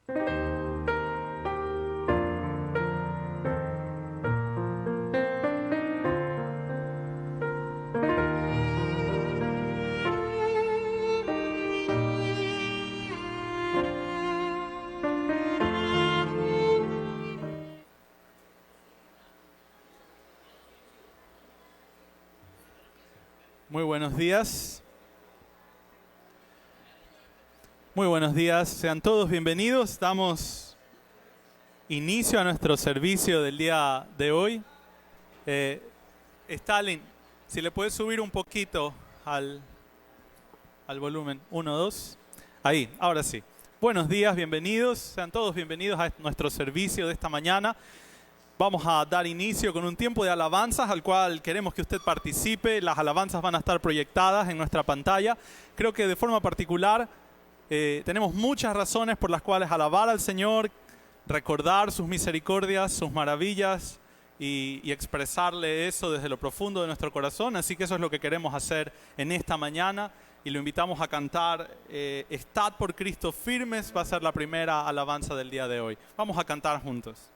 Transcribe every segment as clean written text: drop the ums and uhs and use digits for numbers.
Muy buenos días. Muy buenos días. Sean todos bienvenidos. Damos inicio a nuestro servicio del día de hoy. Stalin, si le puedes subir un poquito al volumen. 1, 2. Ahí, ahora sí. Buenos días, bienvenidos. Sean todos bienvenidos a nuestro servicio de esta mañana. Vamos a dar inicio con un tiempo de alabanzas al cual queremos que usted participe. Las alabanzas van a estar proyectadas en nuestra pantalla. Creo que de forma particular tenemos muchas razones por las cuales alabar al Señor, recordar sus misericordias, sus maravillas y expresarle eso desde lo profundo de nuestro corazón. Así que eso es lo que queremos hacer en esta mañana y lo invitamos a cantar Estad por Cristo firmes. Va a ser la primera alabanza del día de hoy. Vamos a cantar juntos.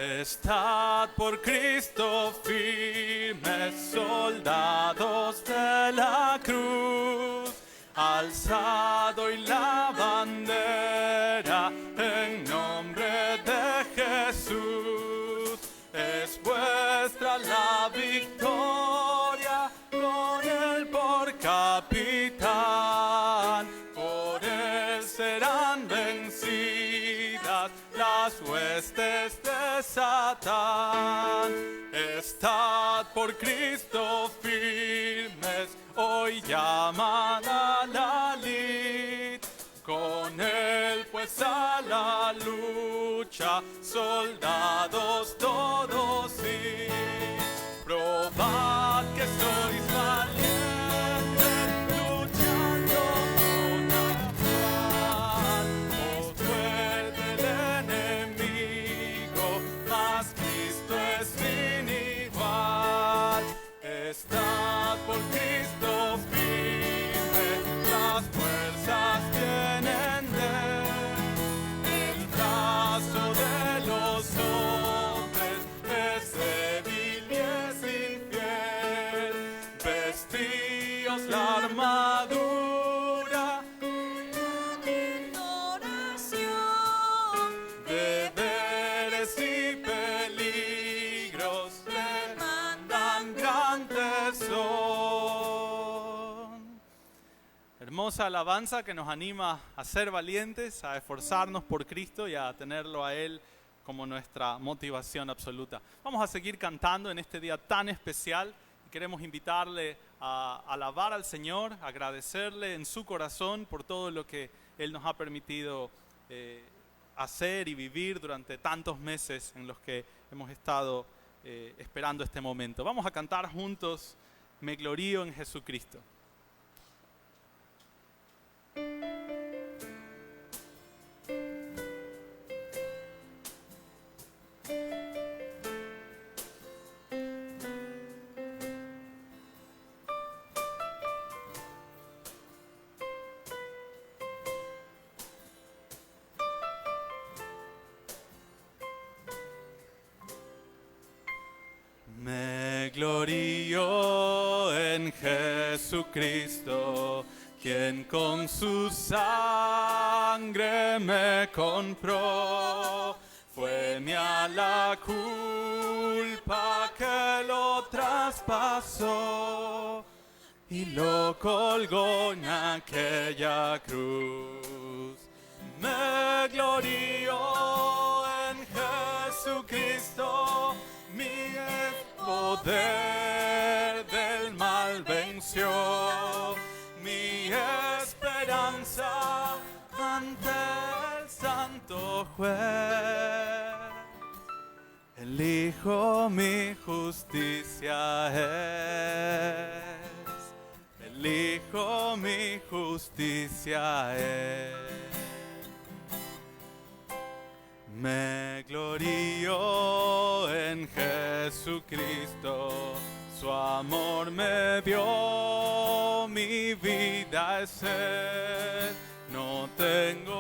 Estad por Cristo firmes, soldados de la cruz, alzad hoy la bandera en nombre de Jesús. Es vuestra la victoria, con él por capitán, por él serán vencidas las huestes de Satán. Estad por Cristo firmes, hoy llaman a la lid. Con él pues a la lucha, soldados todos y probad que sois valientes, luchando con afán. Os vuelve el enemigo, mas Cristo es sin igual. Estad por Cristo firme, las fuerzas vienen de el brazo de los hombres, es débil y es infiel. Vestíos la armadura deberes y peligros demandan grandes son. Hermosa alabanza que nos anima a ser valientes, a esforzarnos por Cristo y a tenerlo a Él como nuestra motivación absoluta. Vamos a seguir cantando en este día tan especial y queremos invitarle a alabar al Señor, agradecerle en su corazón por todo lo que Él nos ha permitido hacer y vivir durante tantos meses en los que hemos estado esperando este momento. Vamos a cantar juntos Me glorío en Jesucristo. Me glorío en Jesucristo, quien con su sangre me compró. Fue mía la culpa que lo traspasó y lo colgó en aquella cruz. Me glorío en Jesucristo, mi poder del mal venció, mi esperanza ante el santo juez. El Hijo mi justicia es, el Hijo mi justicia es. Me glorío en Jesucristo, su amor me dio, mi vida es Él. No tengo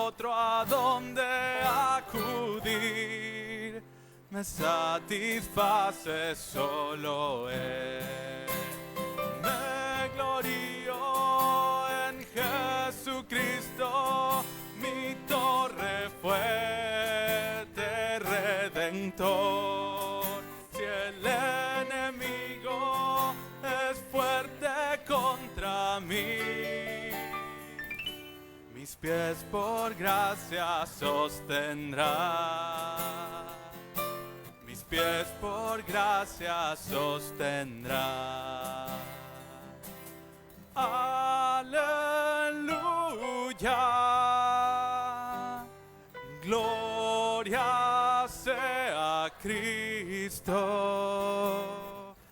otro a donde acudir, me satisface solo Él. Me glorío en Jesucristo, mi torre fuerte, redentor. Si el enemigo es fuerte contra mí, mis pies por gracia sostendrá. Mis pies por gracia sostendrá. Aleluya, gloria sea Cristo.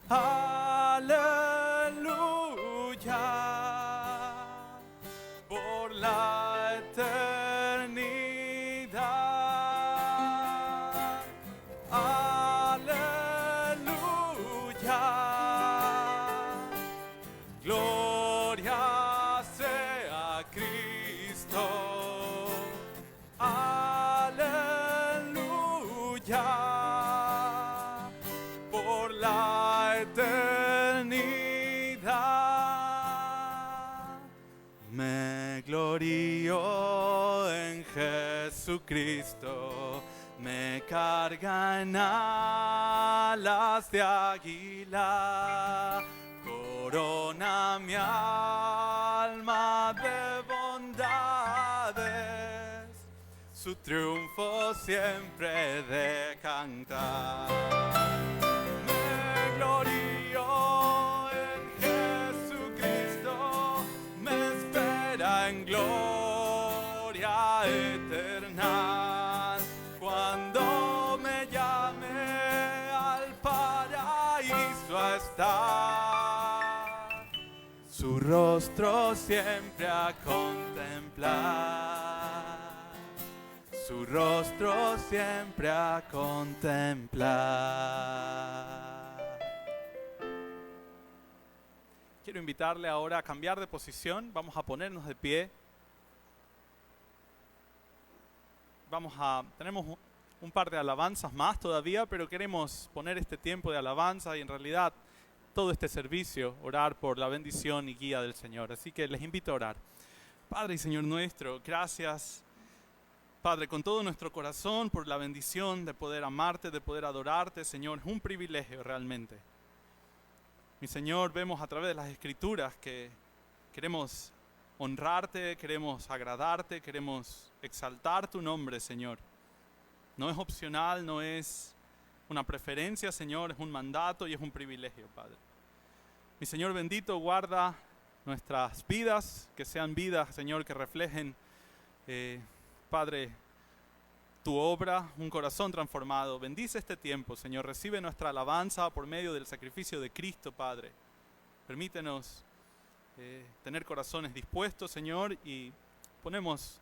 Aleluya, por la eternidad. Aleluya, gloria sea Cristo. Aleluya, por la eternidad. Me glorío en Jesucristo, me carga en alas de águila, corona mi alma de bondades, su triunfo siempre he de cantar. Me glorío en Jesucristo, me espera en gloria eterna. Cuando me llame al paraíso a estar, su rostro siempre a contemplar, su rostro siempre a contemplar. Quiero invitarle ahora a cambiar de posición. Vamos a ponernos de pie. Tenemos un par de alabanzas más todavía, pero queremos poner este tiempo de alabanza y en realidad todo este servicio, orar por la bendición y guía del Señor. Así que les invito a orar. Padre y Señor nuestro, gracias, Padre, con todo nuestro corazón por la bendición de poder amarte, de poder adorarte, Señor. Es un privilegio realmente. Mi Señor, vemos a través de las Escrituras que queremos honrarte, queremos agradarte, queremos exaltar tu nombre, Señor. No es opcional, no es una preferencia, Señor, es un mandato y es un privilegio, Padre. Mi Señor bendito, guarda nuestras vidas, que sean vidas, Señor, que reflejen, Padre, tu obra, un corazón transformado. Bendice este tiempo, Señor. Recibe nuestra alabanza por medio del sacrificio de Cristo, Padre. Permítenos tener corazones dispuestos, Señor, y ponemos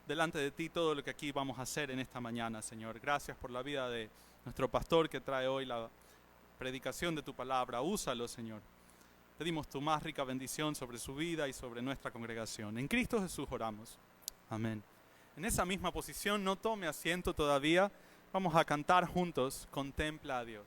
delante de ti todo lo que aquí vamos a hacer en esta mañana, Señor. Gracias por la vida de nuestro pastor que trae hoy la predicación de tu palabra. Úsalo, Señor. Pedimos tu más rica bendición sobre su vida y sobre nuestra congregación. En Cristo Jesús oramos. Amén. En esa misma posición, no tome asiento todavía. Vamos a cantar juntos, Contempla a Dios.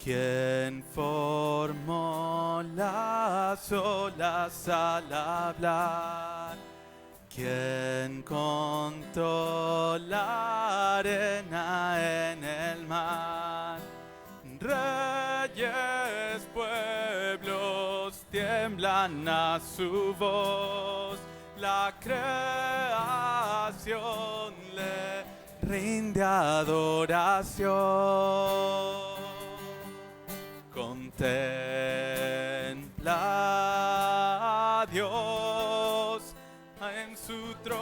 ¿Quién formó las olas al hablar? ¿Quién contó la arena en el mar? Reyes, pueblos tiemblan a su voz. La creación le rinde adoración. Contempla a Dios en su trono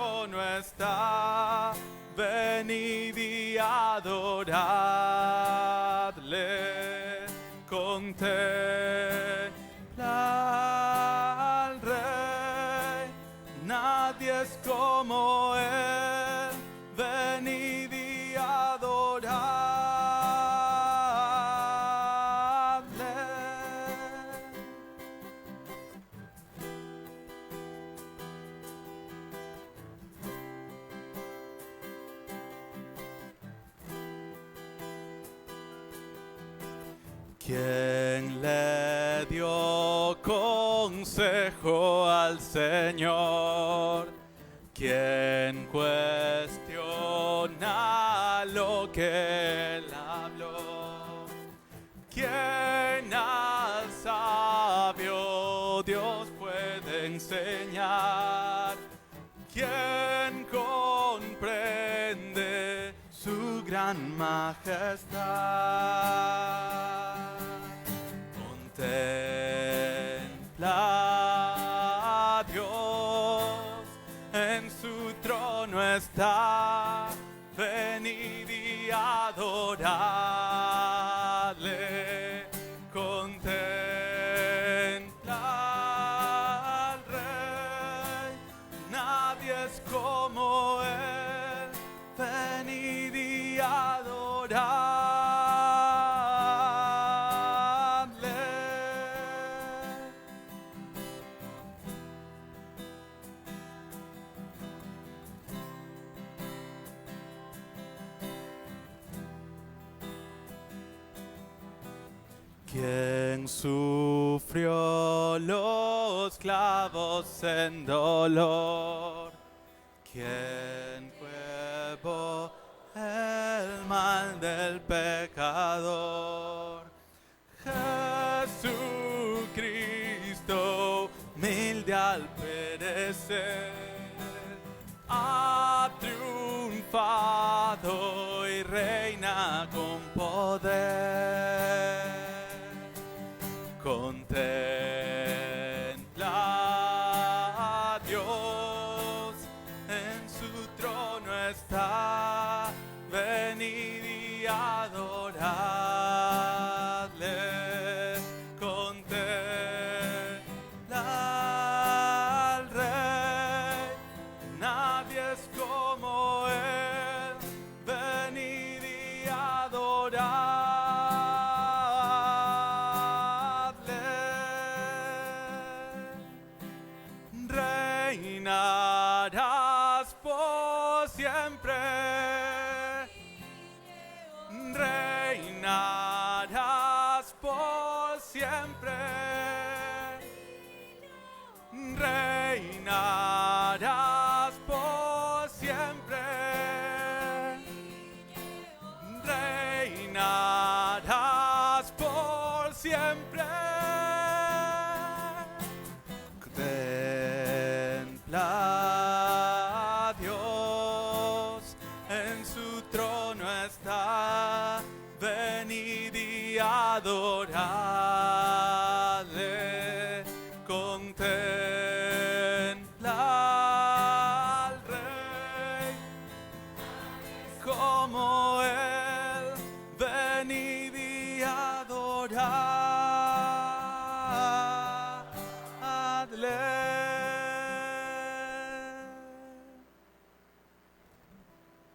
venid y adoradle, contempla al Rey, nadie es como Él, venid y adoradle. ¿Quién le dio consejo al Señor? ¿Quién cuestiona lo que Él habló? ¿Quién al sabio Dios puede enseñar? ¿Quién comprende su gran majestad? Contempla a Dios, en su trono está, venid y adoradle, contempla al Rey, nadie es como Él, venid y adoradle. ¿Quién sufrió los clavos en dolor? ¿Quién llevó el mal del pecador? Jesucristo, humilde al perecer, ha triunfado y reina con poder. Contempla a Dios, en su trono está, venid y adoradle, contempla al Rey, nadie es como Él, venid y adoradle. Reinarás por siempre, reinarás por siempre, reinarás por siempre, reinarás por siempre. Contempla a Dios, en su trono está, venid y adoradle, contempla al Rey, como Él, venid y adoradle.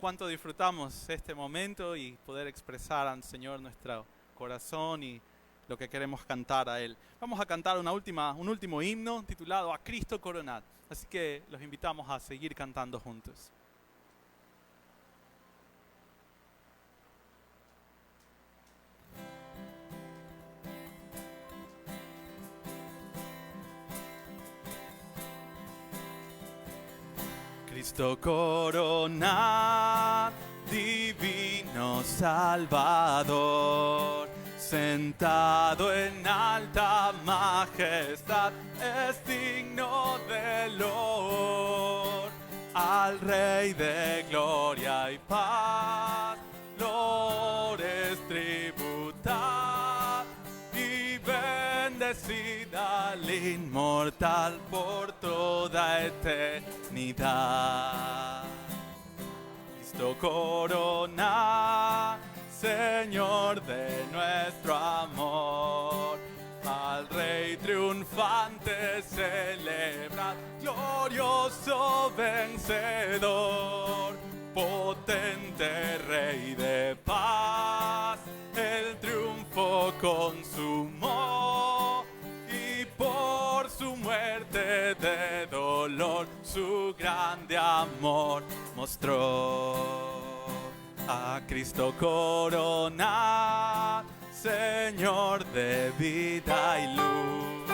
Cuánto disfrutamos este momento y poder expresar al Señor nuestro corazón y lo que queremos cantar a Él. Vamos a cantar un último himno titulado A Cristo Coronad. Así que los invitamos a seguir cantando juntos. Cristo coronad, divino Salvador, sentado en alta majestad, es digno de loor. Al Rey de gloria y paz, flores tributad, y bendecid al inmortal por toda eternidad. Cristo corona, Señor de nuestro amor. Al Rey triunfante celebra, glorioso vencedor, potente Rey de paz, el triunfo consumó, y por su muerte de dolor su grande amor mostró. A Cristo corona, Señor de vida y luz,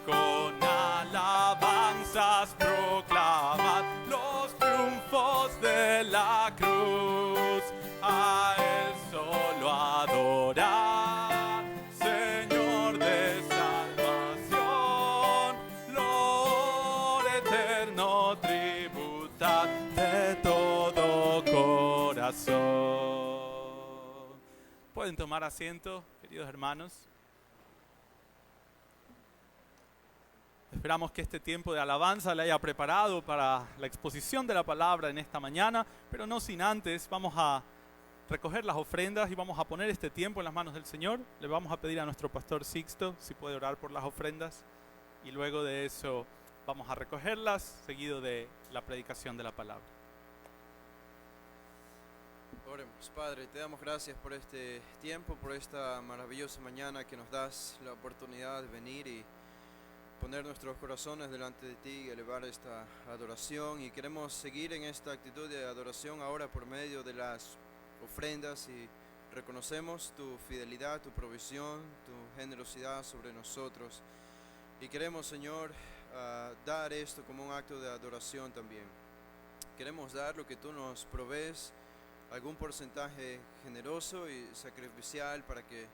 con alabanzas proclamad los triunfos de la cruz. A Él solo adorar, Señor de salvación, lo eterno tributad de todo corazón. Pueden tomar asiento, queridos hermanos. Esperamos que este tiempo de alabanza le haya preparado para la exposición de la palabra en esta mañana, pero no sin antes vamos a recoger las ofrendas y vamos a poner este tiempo en las manos del Señor. Le vamos a pedir a nuestro pastor Sixto si puede orar por las ofrendas y luego de eso vamos a recogerlas, seguido de la predicación de la palabra. Oremos. Padre, te damos gracias por este tiempo, por esta maravillosa mañana que nos das la oportunidad de venir y poner nuestros corazones delante de ti y elevar esta adoración. Y queremos seguir en esta actitud de adoración ahora por medio de las ofrendas, y reconocemos tu fidelidad, tu provisión, tu generosidad sobre nosotros. Y queremos, Señor, dar esto como un acto de adoración también. Queremos dar lo que tú nos provees, algún porcentaje generoso y sacrificial, para que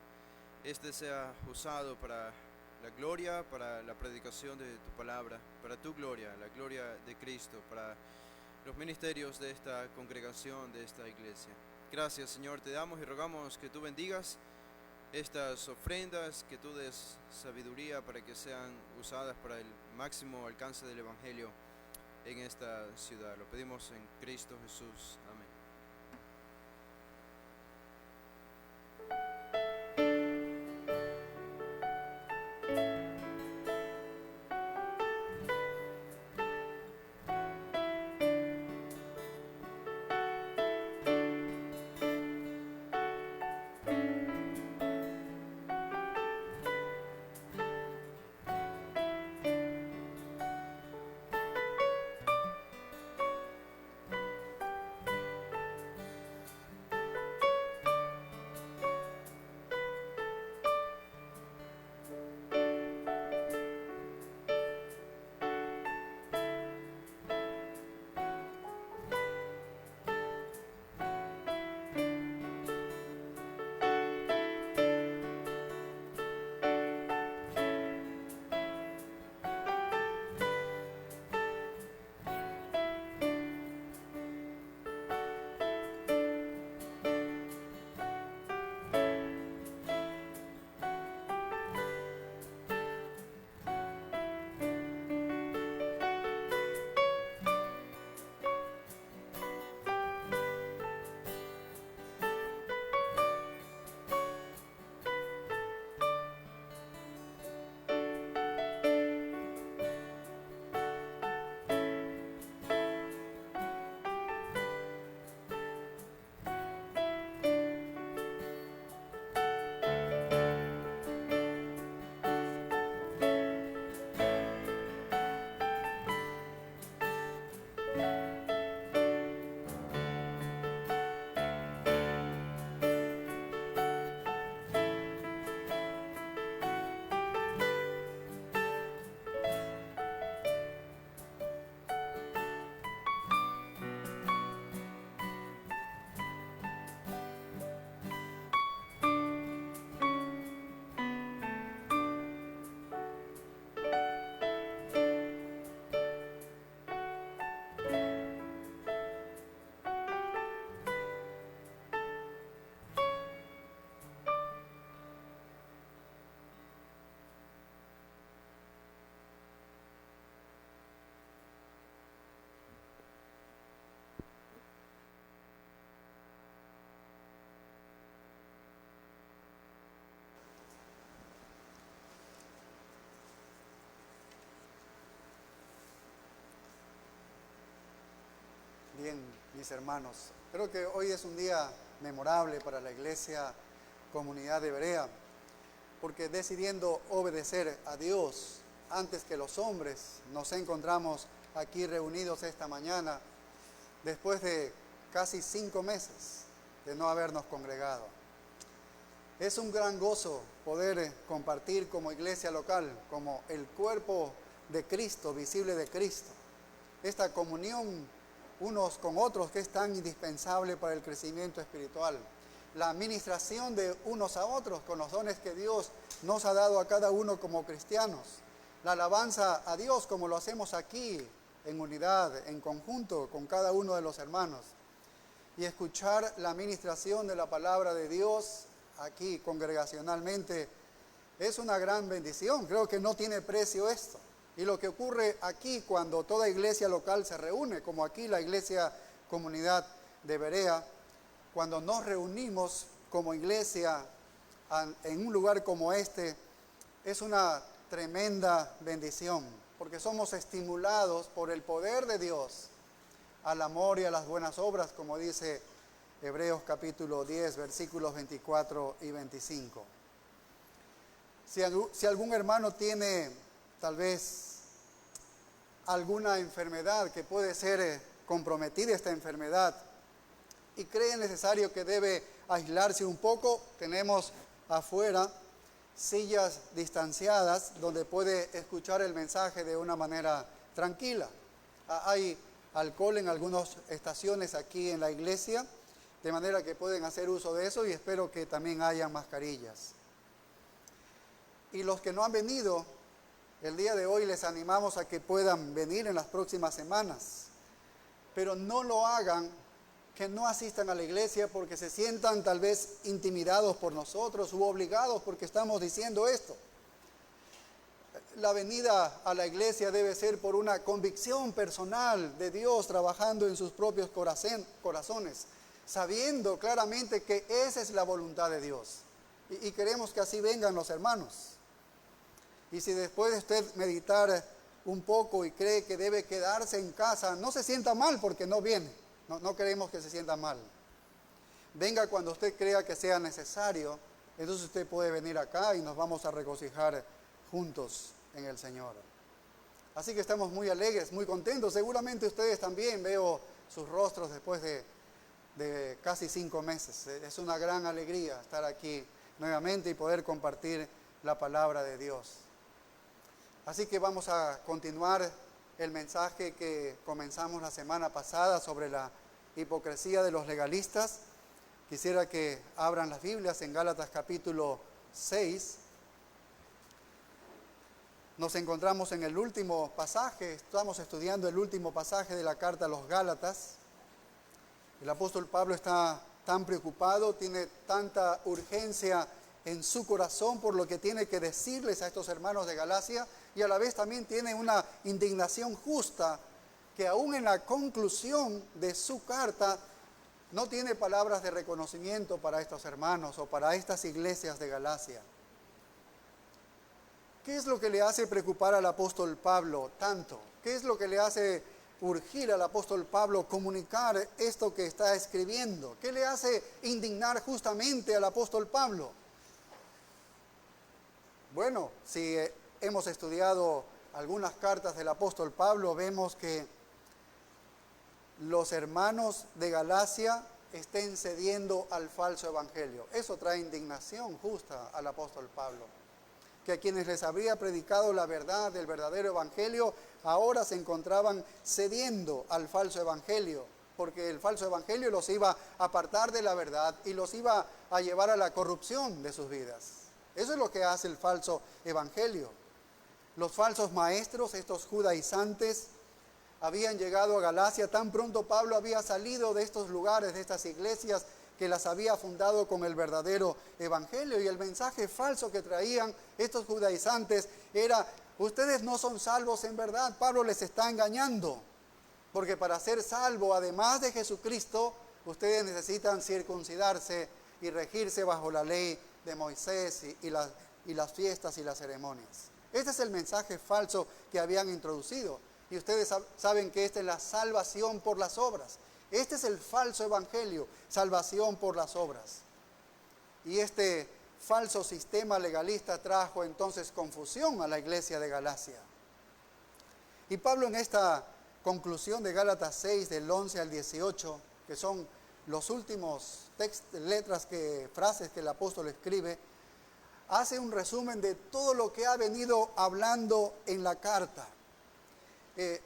este sea usado para la gloria, para la predicación de tu palabra, para tu gloria, la gloria de Cristo, para los ministerios de esta congregación, de esta iglesia. Gracias, Señor, te damos y rogamos que tú bendigas estas ofrendas, que tú des sabiduría para que sean usadas para el máximo alcance del Evangelio en esta ciudad. Lo pedimos en Cristo Jesús. Amén. mis hermanos. Creo que hoy es un día memorable para la Iglesia Comunidad de Berea, porque decidiendo obedecer a Dios antes que los hombres, nos encontramos aquí reunidos esta mañana después de casi 5 meses de no habernos congregado. Es un gran gozo poder compartir como iglesia local, como el cuerpo de Cristo, visible de Cristo, esta comunión unos con otros que es tan indispensable para el crecimiento espiritual, la administración de unos a otros con los dones que Dios nos ha dado a cada uno como cristianos, la alabanza a Dios como lo hacemos aquí en unidad, en conjunto con cada uno de los hermanos, y escuchar la administración de la palabra de Dios aquí congregacionalmente es una gran bendición. Creo que no tiene precio esto. Y lo que ocurre aquí cuando toda iglesia local se reúne, como aquí la Iglesia Comunidad de Berea, cuando nos reunimos como iglesia en un lugar como este, es una tremenda bendición, porque somos estimulados por el poder de Dios al amor y a las buenas obras, como dice Hebreos capítulo 10, versículos 24 y 25. Si algún hermano tiene tal vez alguna enfermedad que puede ser comprometida esta enfermedad y cree necesario que debe aislarse un poco, tenemos afuera sillas distanciadas donde puede escuchar el mensaje de una manera tranquila. Hay alcohol en algunas estaciones aquí en la iglesia, de manera que pueden hacer uso de eso, y espero que también haya mascarillas. Y los que no han venido, el día de hoy les animamos a que puedan venir en las próximas semanas, pero no lo hagan, que no asistan a la iglesia porque se sientan tal vez intimidados por nosotros u obligados porque estamos diciendo esto. La venida a la iglesia debe ser por una convicción personal de Dios trabajando en sus propios corazones, sabiendo claramente que esa es la voluntad de Dios. Y queremos que así vengan los hermanos. Y si después de usted meditar un poco y cree que debe quedarse en casa, no se sienta mal porque no viene. No queremos que se sienta mal. Venga cuando usted crea que sea necesario, entonces usted puede venir acá y nos vamos a regocijar juntos en el Señor. Así que estamos muy alegres, muy contentos. Seguramente ustedes también, veo sus rostros después de casi 5 meses. Es una gran alegría estar aquí nuevamente y poder compartir la palabra de Dios. Así que vamos a continuar el mensaje que comenzamos la semana pasada sobre la hipocresía de los legalistas. Quisiera que abran las Biblias en Gálatas capítulo 6. Nos encontramos en el último pasaje, estamos estudiando el último pasaje de la carta a los Gálatas. El apóstol Pablo está tan preocupado, tiene tanta urgencia en su corazón por lo que tiene que decirles a estos hermanos de Galacia, y a la vez también tiene una indignación justa que aún en la conclusión de su carta no tiene palabras de reconocimiento para estos hermanos o para estas iglesias de Galacia. ¿Qué es lo que le hace preocupar al apóstol Pablo tanto? ¿Qué es lo que le hace urgir al apóstol Pablo comunicar esto que está escribiendo? ¿Qué le hace indignar justamente al apóstol Pablo? Bueno, si hemos estudiado algunas cartas del apóstol Pablo, vemos que los hermanos de Galacia estén cediendo al falso evangelio. Eso trae indignación justa al apóstol Pablo. Que a quienes les habría predicado la verdad del verdadero evangelio, ahora se encontraban cediendo al falso evangelio, porque el falso evangelio los iba a apartar de la verdad y los iba a llevar a la corrupción de sus vidas. Eso es lo que hace el falso evangelio. Los falsos maestros, estos judaizantes, habían llegado a Galacia. Tan pronto Pablo había salido de estos lugares, de estas iglesias que las había fundado con el verdadero evangelio. Y el mensaje falso que traían estos judaizantes era: ustedes no son salvos en verdad, Pablo les está engañando. Porque para ser salvo, además de Jesucristo, ustedes necesitan circuncidarse y regirse bajo la ley de Moisés y las fiestas y las ceremonias. Este es el mensaje falso que habían introducido. Y ustedes saben que esta es la salvación por las obras. Este es el falso evangelio, salvación por las obras. Y este falso sistema legalista trajo entonces confusión a la iglesia de Galacia. Y Pablo en esta conclusión de Gálatas 6, del 11 al 18, que son los últimos frases que el apóstol escribe, hace un resumen de todo lo que ha venido hablando en la carta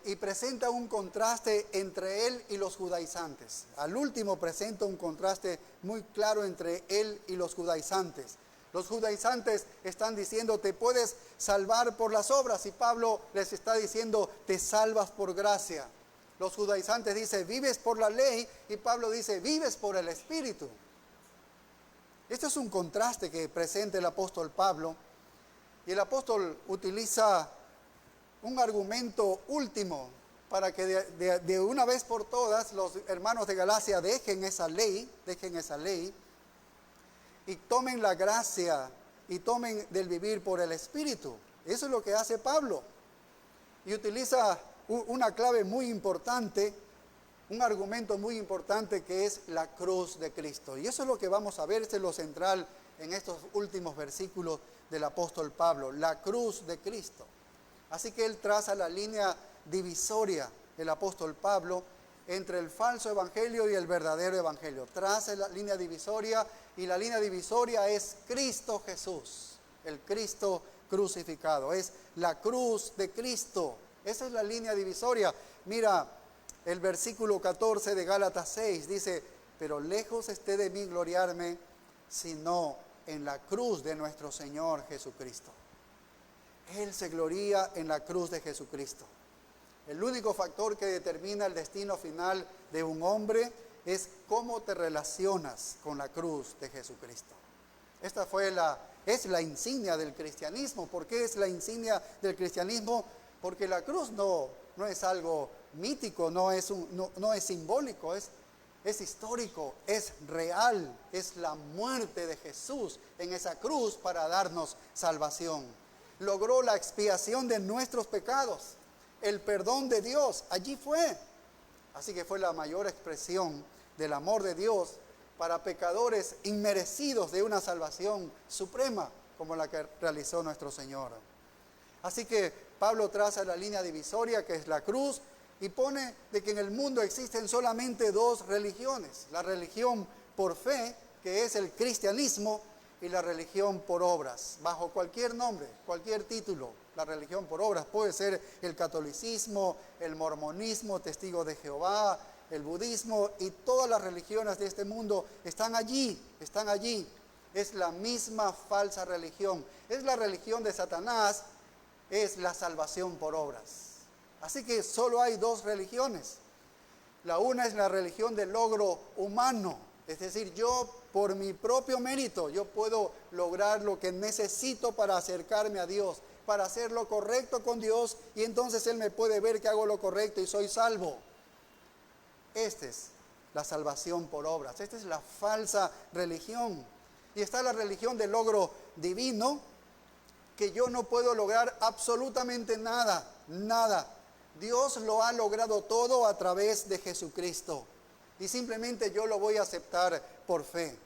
y presenta un contraste entre él y los judaizantes. Al último presenta un contraste muy claro entre él y los judaizantes. Los judaizantes están diciendo, te puedes salvar por las obras, y Pablo les está diciendo, te salvas por gracia. Los judaizantes dicen, vives por la ley, y Pablo dice, vives por el Espíritu. Este es un contraste que presenta el apóstol Pablo, y el apóstol utiliza un argumento último para que de una vez por todas los hermanos de Galacia dejen esa ley, y tomen la gracia y tomen del vivir por el Espíritu. Eso es lo que hace Pablo. Y utiliza una clave muy importante, un argumento muy importante, que es la cruz de Cristo. Y eso es lo que vamos a ver, este es lo central en estos últimos versículos del apóstol Pablo, la cruz de Cristo. Así que él traza la línea divisoria, el apóstol Pablo, entre el falso evangelio y el verdadero evangelio. Traza la línea divisoria, y la línea divisoria es Cristo Jesús, el Cristo crucificado. Es la cruz de Cristo. Esa es la línea divisoria. Mira, el versículo 14 de Gálatas 6 dice, pero lejos esté de mí gloriarme, sino en la cruz de nuestro Señor Jesucristo. Él se gloría en la cruz de Jesucristo. El único factor que determina el destino final de un hombre es cómo te relacionas con la cruz de Jesucristo. Esta es la insignia del cristianismo. ¿Por qué es la insignia del cristianismo? Porque la cruz no es algo mítico, no es simbólico, es histórico, es real, es la muerte de Jesús en esa cruz para darnos salvación. Logró la expiación de nuestros pecados, el perdón de Dios, allí fue. Así que fue la mayor expresión del amor de Dios para pecadores inmerecidos de una salvación suprema como la que realizó nuestro Señor. Así que Pablo traza la línea divisoria, que es la cruz, y pone de que en el mundo existen solamente dos religiones: la religión por fe, que es el cristianismo, y la religión por obras, bajo cualquier nombre, cualquier título. La religión por obras puede ser el catolicismo, el mormonismo, testigos de Jehová, el budismo, y todas las religiones de este mundo están allí. Es la misma falsa religión. Es la religión de Satanás, es la salvación por obras. Así que solo hay dos religiones. La una es la religión del logro humano, es decir, yo por mi propio mérito, yo puedo lograr lo que necesito para acercarme a Dios, para hacer lo correcto con Dios, y entonces Él me puede ver que hago lo correcto y soy salvo. Esta es la salvación por obras, esta es la falsa religión. Y está la religión del logro divino, que yo no puedo lograr absolutamente nada. Dios lo ha logrado todo a través de Jesucristo. Y simplemente yo lo voy a aceptar por fe.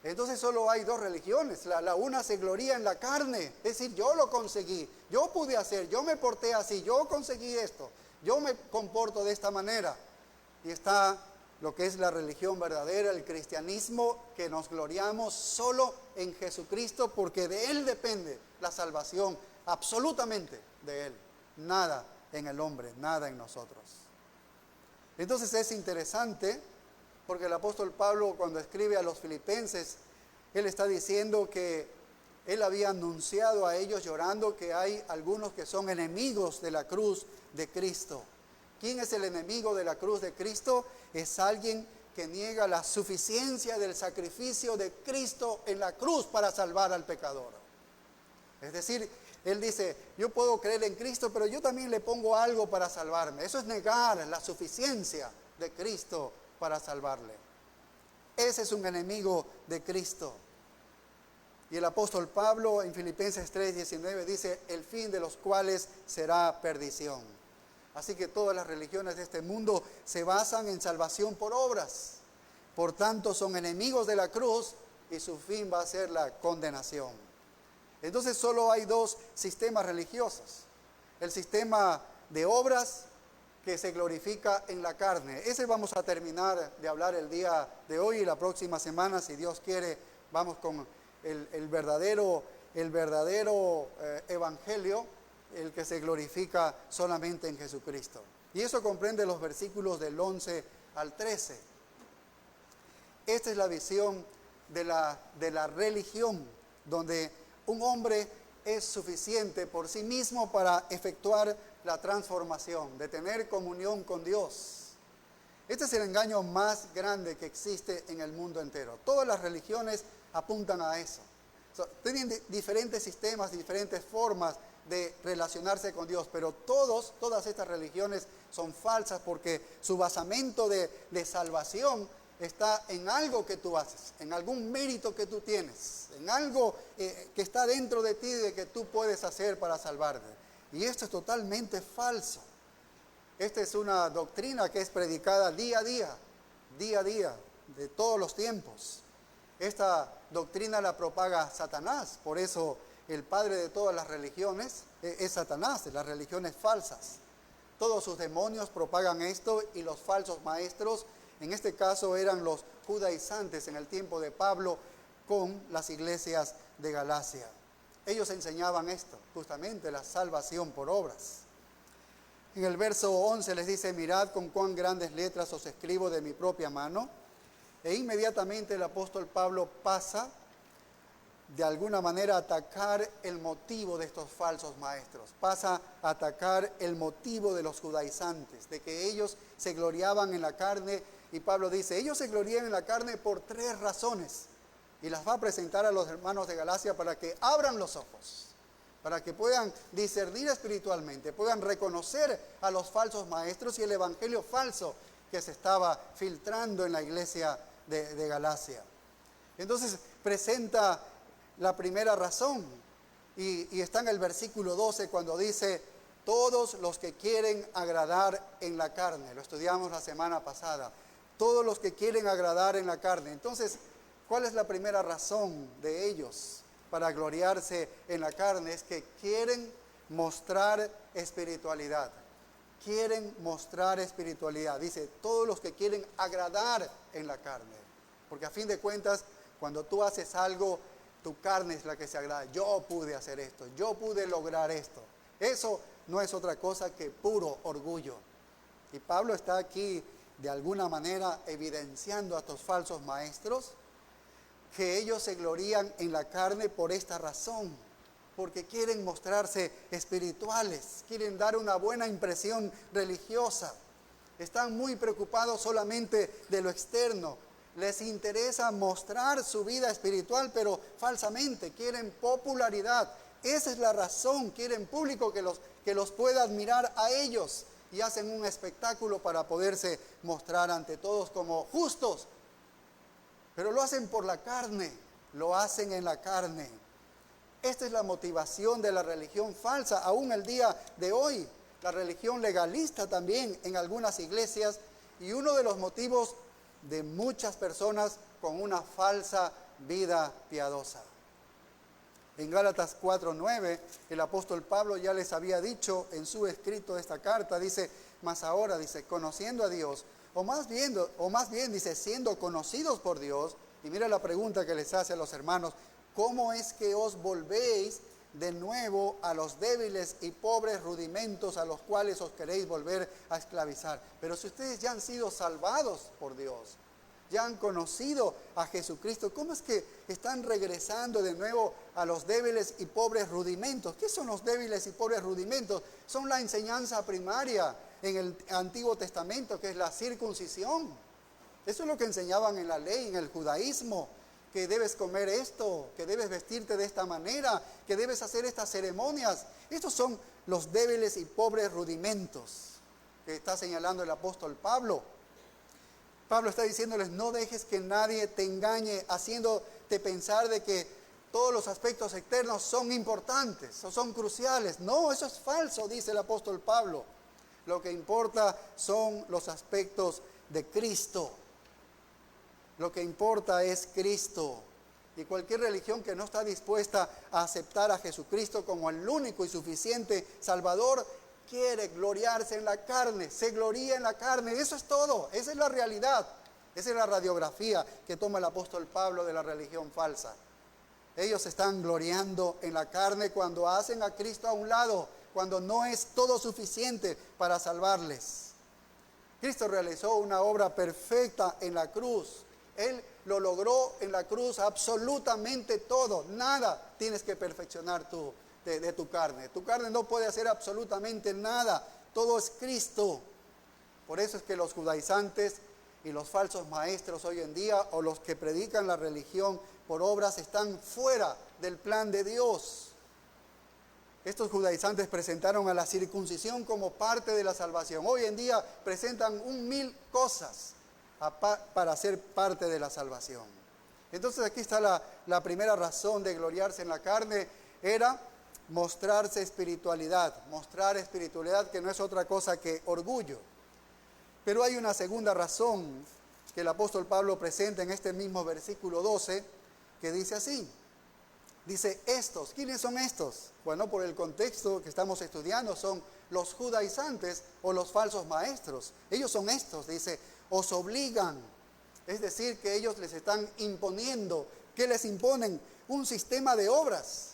Entonces solo hay dos religiones. La una se gloría en la carne, es decir, yo lo conseguí, yo pude hacer, yo me porté así, yo conseguí esto, yo me comporto de esta manera. Y está lo que es la religión verdadera, el cristianismo, que nos gloriamos solo en Jesucristo, porque de Él depende la salvación, absolutamente de Él. Nada en el hombre, nada en nosotros. Entonces es interesante, porque el apóstol Pablo, cuando escribe a los filipenses, él está diciendo que él había anunciado a ellos llorando que hay algunos que son enemigos de la cruz de Cristo. ¿Quién es el enemigo de la cruz de Cristo? Es alguien que niega la suficiencia del sacrificio de Cristo en la cruz para salvar al pecador. Es decir, él dice, yo puedo creer en Cristo, pero yo también le pongo algo para salvarme. Eso es negar la suficiencia de Cristo para salvarle. Ese es un enemigo de Cristo. Y el apóstol Pablo en Filipenses 3:19 dice, el fin de los cuales será perdición. Así que todas las religiones de este mundo se basan en salvación por obras. Por tanto, son enemigos de la cruz y su fin va a ser la condenación. Entonces solo hay dos sistemas religiosos. El sistema de obras que se glorifica en la carne. Ese vamos a terminar de hablar el día de hoy y la próxima semana, si Dios quiere, vamos con el verdadero evangelio, el que se glorifica solamente en Jesucristo. Y eso comprende los versículos del 11 al 13. Esta es la visión de la religión, donde un hombre es suficiente por sí mismo para efectuar la transformación, de tener comunión con Dios. Este es el engaño más grande que existe en el mundo entero. Todas las religiones apuntan a eso. Tienen diferentes sistemas, diferentes formas de relacionarse con Dios, pero todas estas religiones son falsas porque su basamento de salvación está en algo que tú haces, en algún mérito que tú tienes, en algo que está dentro de ti de que tú puedes hacer para salvarte. Y esto es totalmente falso. Esta es una doctrina que es predicada día a día, de todos los tiempos. Esta doctrina la propaga Satanás, por eso el padre de todas las religiones es Satanás, de las religiones falsas. Todos sus demonios propagan esto y los falsos maestros, en este caso eran los judaizantes en el tiempo de Pablo con las iglesias de Galacia. Ellos enseñaban esto, justamente la salvación por obras. En el verso 11 les dice, mirad con cuán grandes letras os escribo de mi propia mano. E inmediatamente el apóstol Pablo pasa de alguna manera a atacar el motivo de estos falsos maestros. Pasa a atacar el motivo de los judaizantes, de que ellos se gloriaban en la carne. Y Pablo dice, ellos se glorían en la carne por 3 razones. Y las va a presentar a los hermanos de Galacia para que abran los ojos, para que puedan discernir espiritualmente, puedan reconocer a los falsos maestros y el evangelio falso que se estaba filtrando en la iglesia de Galacia. Entonces presenta la primera razón y está en el versículo 12 cuando dice, todos los que quieren agradar en la carne. Lo estudiamos la semana pasada. Todos los que quieren agradar en la carne. Entonces, ¿cuál es la primera razón de ellos para gloriarse en la carne? Es que quieren mostrar espiritualidad. Quieren mostrar espiritualidad. Dice, todos los que quieren agradar en la carne. Porque a fin de cuentas, cuando tú haces algo, tu carne es la que se agrada. Yo pude hacer esto, yo pude lograr esto. Eso no es otra cosa que puro orgullo. Y Pablo está aquí de alguna manera evidenciando a estos falsos maestros que ellos se glorían en la carne por esta razón, porque quieren mostrarse espirituales, quieren dar una buena impresión religiosa. Están muy preocupados solamente de lo externo. Les interesa mostrar su vida espiritual, pero falsamente. Quieren popularidad. Esa es la razón. Quieren público que los pueda admirar a ellos. Y hacen un espectáculo para poderse mostrar ante todos como justos. Pero lo hacen por la carne. Lo hacen en la carne. Esta es la motivación de la religión falsa. Aún el día de hoy. La religión legalista también en algunas iglesias. Y uno de los motivos de muchas personas con una falsa vida piadosa. En Gálatas 4:9, el apóstol Pablo ya les había dicho en su escrito de esta carta, dice, mas ahora, dice, conociendo a Dios, o más bien, dice, siendo conocidos por Dios, y mira la pregunta que les hace a los hermanos, ¿cómo es que os volvéis de nuevo a los débiles y pobres rudimentos a los cuales os queréis volver a esclavizar? Pero si ustedes ya han sido salvados por Dios, ya han conocido a Jesucristo, ¿cómo es que están regresando de nuevo a los débiles y pobres rudimentos? ¿Qué son los débiles y pobres rudimentos? Son la enseñanza primaria en el Antiguo Testamento, que es la circuncisión. Eso es lo que enseñaban en la ley, en el judaísmo, que debes comer esto, que debes vestirte de esta manera, que debes hacer estas ceremonias. Estos son los débiles y pobres rudimentos que está señalando el apóstol Pablo. Pablo está diciéndoles, no dejes que nadie te engañe, haciéndote pensar de que todos los aspectos externos son importantes o son cruciales. No, eso es falso, dice el apóstol Pablo. Lo que importa son los aspectos de Cristo. Lo que importa es Cristo. Y cualquier religión que no está dispuesta a aceptar a Jesucristo como el único y suficiente Salvador, quiere gloriarse en la carne, se gloría en la carne. Eso es todo, esa es la realidad. Esa es la radiografía que toma el apóstol Pablo de la religión falsa. Ellos están gloriando en la carne cuando hacen a Cristo a un lado, cuando no es todo suficiente para salvarles. Cristo realizó una obra perfecta en la cruz. Él lo logró en la cruz absolutamente todo. Nada tienes que perfeccionar tú de tu carne. Tu carne no puede hacer absolutamente nada. Todo es Cristo. Por eso es que los judaizantes y los falsos maestros hoy en día, o los que predican la religión por obras, están fuera del plan de Dios. Estos judaizantes presentaron a la circuncisión como parte de la salvación. Hoy en día presentan 1000 cosas para ser parte de la salvación. Entonces aquí está la primera razón de gloriarse en la carne, era mostrarse espiritualidad. Mostrar espiritualidad, que no es otra cosa que orgullo. Pero hay una segunda razón que el apóstol Pablo presenta en este mismo versículo 12, que dice así. Dice, estos, ¿quiénes son estos? Bueno, por el contexto que estamos estudiando, son los judaizantes o los falsos maestros. Ellos son estos, dice, os obligan. Es decir, que ellos les están imponiendo. ¿Qué les imponen? Un sistema de obras.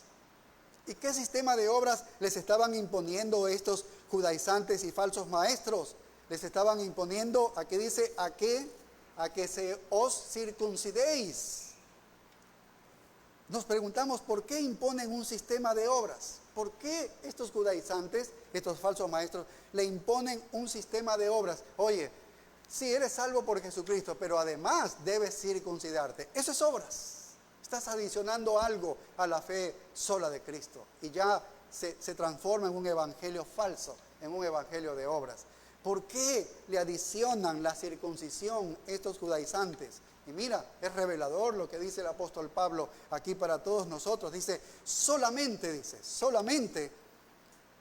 ¿Y qué sistema de obras les estaban imponiendo estos judaizantes y falsos maestros? Les estaban imponiendo, aquí dice, ¿a qué? A que os circuncidéis. Nos preguntamos, ¿por qué imponen un sistema de obras? ¿Por qué estos judaizantes, estos falsos maestros, le imponen un sistema de obras? Oye, sí, eres salvo por Jesucristo, pero además debes circuncidarte. Eso es obras. Estás adicionando algo a la fe sola de Cristo. Y ya se transforma en un evangelio falso, en un evangelio de obras. ¿Por qué le adicionan la circuncisión estos judaizantes? Y mira, es revelador lo que dice el apóstol Pablo aquí para todos nosotros. Dice, solamente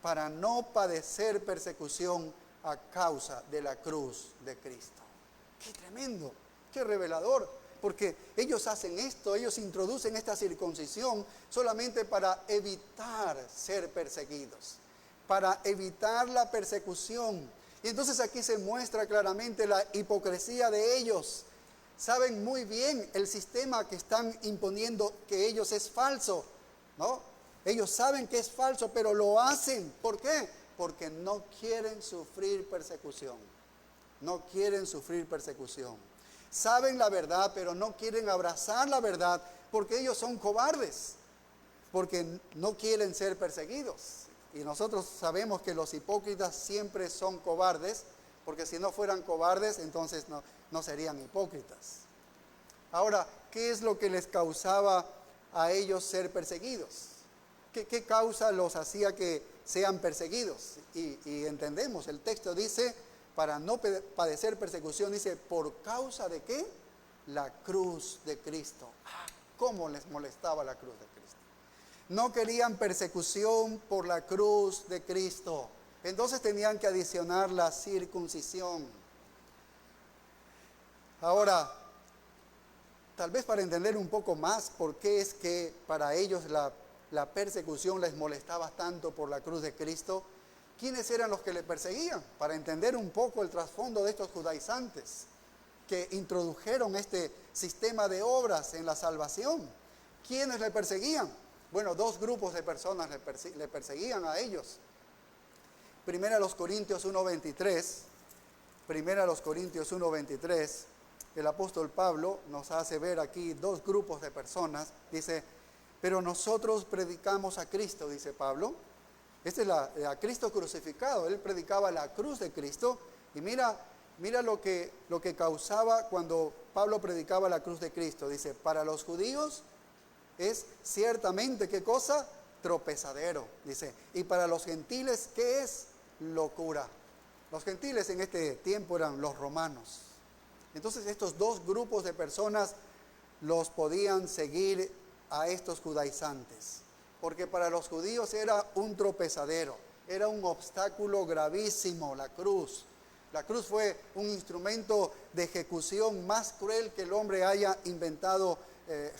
para no padecer persecución a causa de la cruz de Cristo. ¡Qué tremendo! ¡Qué revelador! Porque ellos hacen esto, ellos introducen esta circuncisión solamente para evitar ser perseguidos, para evitar la persecución. Y entonces aquí se muestra claramente la hipocresía de ellos. Saben muy bien el sistema que están imponiendo que ellos es falso, ¿no? Ellos saben que es falso, pero lo hacen. ¿Por qué? Porque no quieren sufrir persecución. No quieren sufrir persecución. Saben la verdad, pero no quieren abrazar la verdad porque ellos son cobardes, porque no quieren ser perseguidos. Y nosotros sabemos que los hipócritas siempre son cobardes, porque si no fueran cobardes, entonces no serían hipócritas. Ahora, ¿qué es lo que les causaba a ellos ser perseguidos? ¿Qué causa los hacía que sean perseguidos? Y entendemos, el texto dice, para no padecer persecución, dice, ¿por causa de qué? La cruz de Cristo. ¿Cómo les molestaba la cruz de Cristo? No querían persecución por la cruz de Cristo. Entonces tenían que adicionar la circuncisión. Ahora, tal vez para entender un poco más por qué es que para ellos la persecución les molestaba tanto por la cruz de Cristo, ¿quiénes eran los que le perseguían? Para entender un poco el trasfondo de estos judaizantes que introdujeron este sistema de obras en la salvación. ¿Quiénes le perseguían? Bueno, dos grupos de personas le perseguían a ellos. Primera los Corintios 1:23, el apóstol Pablo nos hace ver aquí dos grupos de personas. Dice, pero nosotros predicamos a Cristo, dice Pablo. Este es a Cristo crucificado. Él predicaba la cruz de Cristo. Y mira lo que causaba cuando Pablo predicaba la cruz de Cristo. Dice, para los judíos es ciertamente, ¿qué cosa? Tropezadero, dice. Y para los gentiles, ¿qué es? Locura. Los gentiles en este tiempo eran los romanos. Entonces estos dos grupos de personas los podían seguir a estos judaizantes, porque para los judíos era un tropezadero. era un obstáculo gravísimo, la cruz. La cruz fue un instrumento de ejecución más cruel que el hombre haya inventado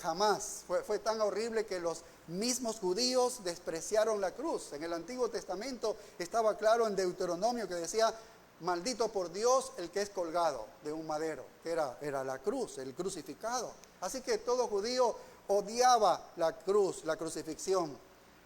jamás. Fue tan horrible que los mismos judíos despreciaron la cruz. En el Antiguo Testamento estaba claro en Deuteronomio que decía: maldito por Dios el que es colgado de un madero, que era la cruz, el crucificado. Así que todo judío odiaba la cruz, la crucifixión,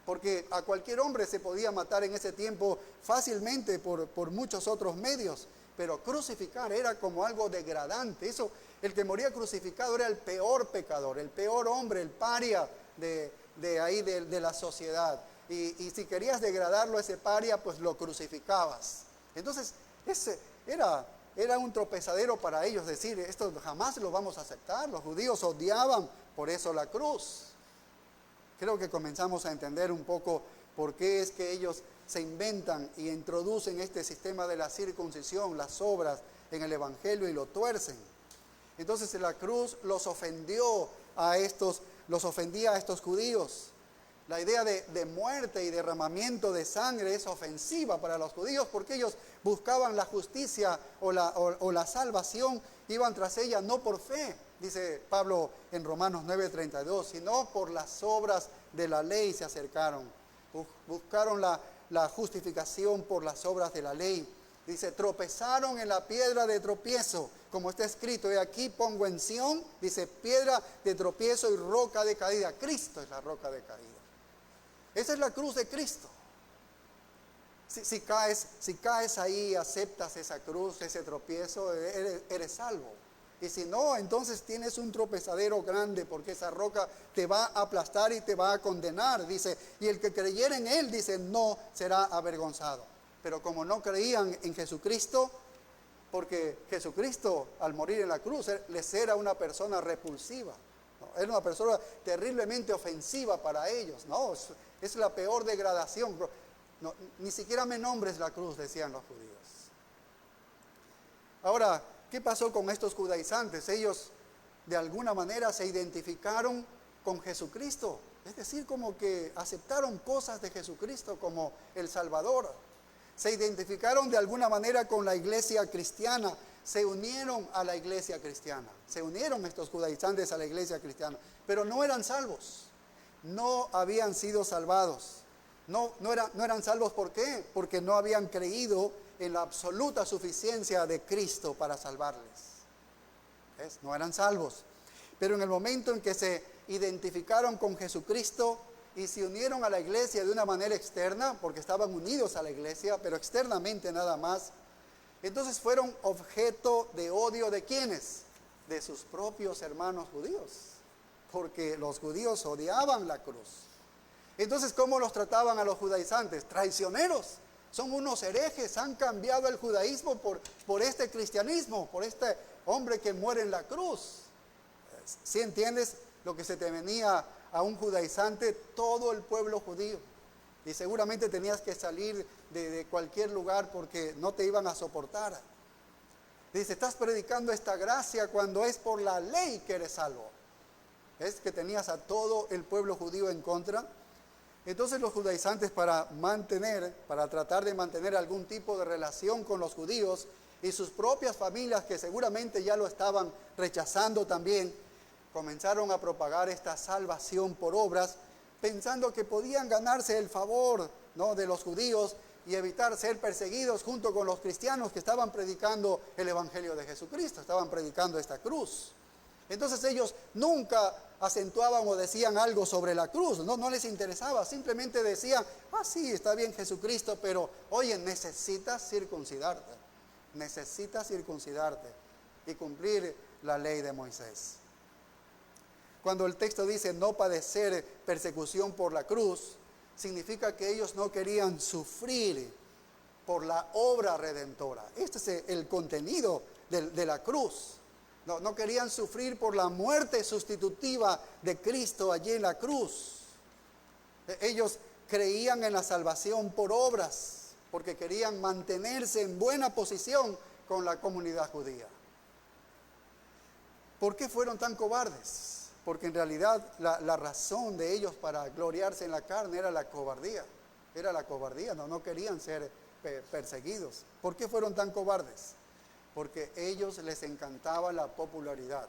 porque a cualquier hombre se podía matar en ese tiempo fácilmente por muchos otros medios, pero crucificar era como algo degradante. Eso, el que moría crucificado era el peor pecador, el peor hombre, el paria de la sociedad. Y si querías degradarlo, ese paria, pues lo crucificabas. Entonces, ese era un tropezadero para ellos decir: esto jamás lo vamos a aceptar. Los judíos odiaban por eso la cruz. Creo que comenzamos a entender un poco por qué es que ellos se inventan y introducen este sistema de la circuncisión, las obras en el Evangelio, y lo tuercen. Entonces la cruz los ofendía a estos judíos. La idea de muerte y derramamiento de sangre es ofensiva para los judíos, porque ellos buscaban la justicia o la salvación, iban tras ella no por fe, dice Pablo en Romanos 9:32, sino por las obras de la ley se acercaron. Buscaron la justificación por las obras de la ley. Dice: tropezaron en la piedra de tropiezo, como está escrito: he aquí pongo en Sión, dice, piedra de tropiezo y roca de caída. Cristo es la roca de caída. Esa es la cruz de Cristo. Si caes ahí, aceptas esa cruz, ese tropiezo, eres salvo. Y si no, entonces tienes un tropezadero grande, porque esa roca te va a aplastar y te va a condenar. Dice: y el que creyera en él, dice, no será avergonzado. Pero como no creían en Jesucristo, porque Jesucristo al morir en la cruz les era una persona repulsiva, ¿no? Era una persona terriblemente ofensiva para ellos, ¿no? Es la peor degradación. No, ni siquiera me nombres la cruz, decían los judíos. Ahora, ¿qué pasó con estos judaizantes? Ellos de alguna manera se identificaron con Jesucristo, es decir, como que aceptaron cosas de Jesucristo como el Salvador. Se identificaron de alguna manera con la iglesia cristiana, se unieron a la iglesia cristiana, se unieron estos judaizantes a la iglesia cristiana, pero no eran salvos, no habían sido salvados. No eran salvos. ¿Por qué? Porque no habían creído en la absoluta suficiencia de Cristo para salvarles. ¿Ves? No eran salvos. Pero en el momento en que se identificaron con Jesucristo y se unieron a la iglesia de una manera externa, porque estaban unidos a la iglesia, pero externamente nada más, entonces fueron objeto de odio ¿de quiénes? De sus propios hermanos judíos, porque los judíos odiaban la cruz. Entonces, ¿cómo los trataban a los judaizantes? Traicioneros, son unos herejes, han cambiado el judaísmo por este cristianismo, por este hombre que muere en la cruz. ¿Sí entiendes lo que se te venía a un judaizante? Todo el pueblo judío. Y seguramente tenías que salir de cualquier lugar porque no te iban a soportar. Dice: estás predicando esta gracia cuando es por la ley que eres salvo. ¿Ves que tenías a todo el pueblo judío en contra? Entonces los judaizantes, para tratar de mantener algún tipo de relación con los judíos y sus propias familias, que seguramente ya lo estaban rechazando también, comenzaron a propagar esta salvación por obras, pensando que podían ganarse el favor, ¿no?, de los judíos y evitar ser perseguidos junto con los cristianos que estaban predicando el Evangelio de Jesucristo, estaban predicando esta cruz. Entonces ellos nunca acentuaban o decían algo sobre la cruz, no les interesaba, simplemente decían: sí, está bien Jesucristo, pero oye, necesitas circuncidarte y cumplir la ley de Moisés. Cuando el texto dice no padecer persecución por la cruz, significa que ellos no querían sufrir por la obra redentora. Este es el contenido de la cruz. No querían sufrir por la muerte sustitutiva de Cristo allí en la cruz. Ellos creían en la salvación por obras, porque querían mantenerse en buena posición con la comunidad judía. ¿Por qué fueron tan cobardes? Porque en realidad la razón de ellos para gloriarse en la carne era la cobardía. Era la cobardía, no querían ser perseguidos. ¿Por qué fueron tan cobardes? Porque ellos les encantaba la popularidad,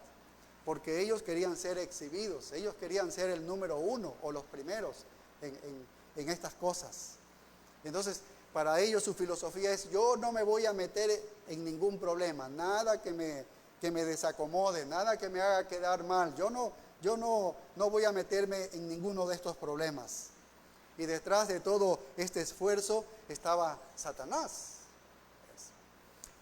porque ellos querían ser exhibidos, ellos querían ser el número uno o los primeros en estas cosas. Entonces, para ellos su filosofía es: yo no me voy a meter en ningún problema, nada que me desacomode, nada que me haga quedar mal, yo no voy a meterme en ninguno de estos problemas. Y detrás de todo este esfuerzo estaba Satanás.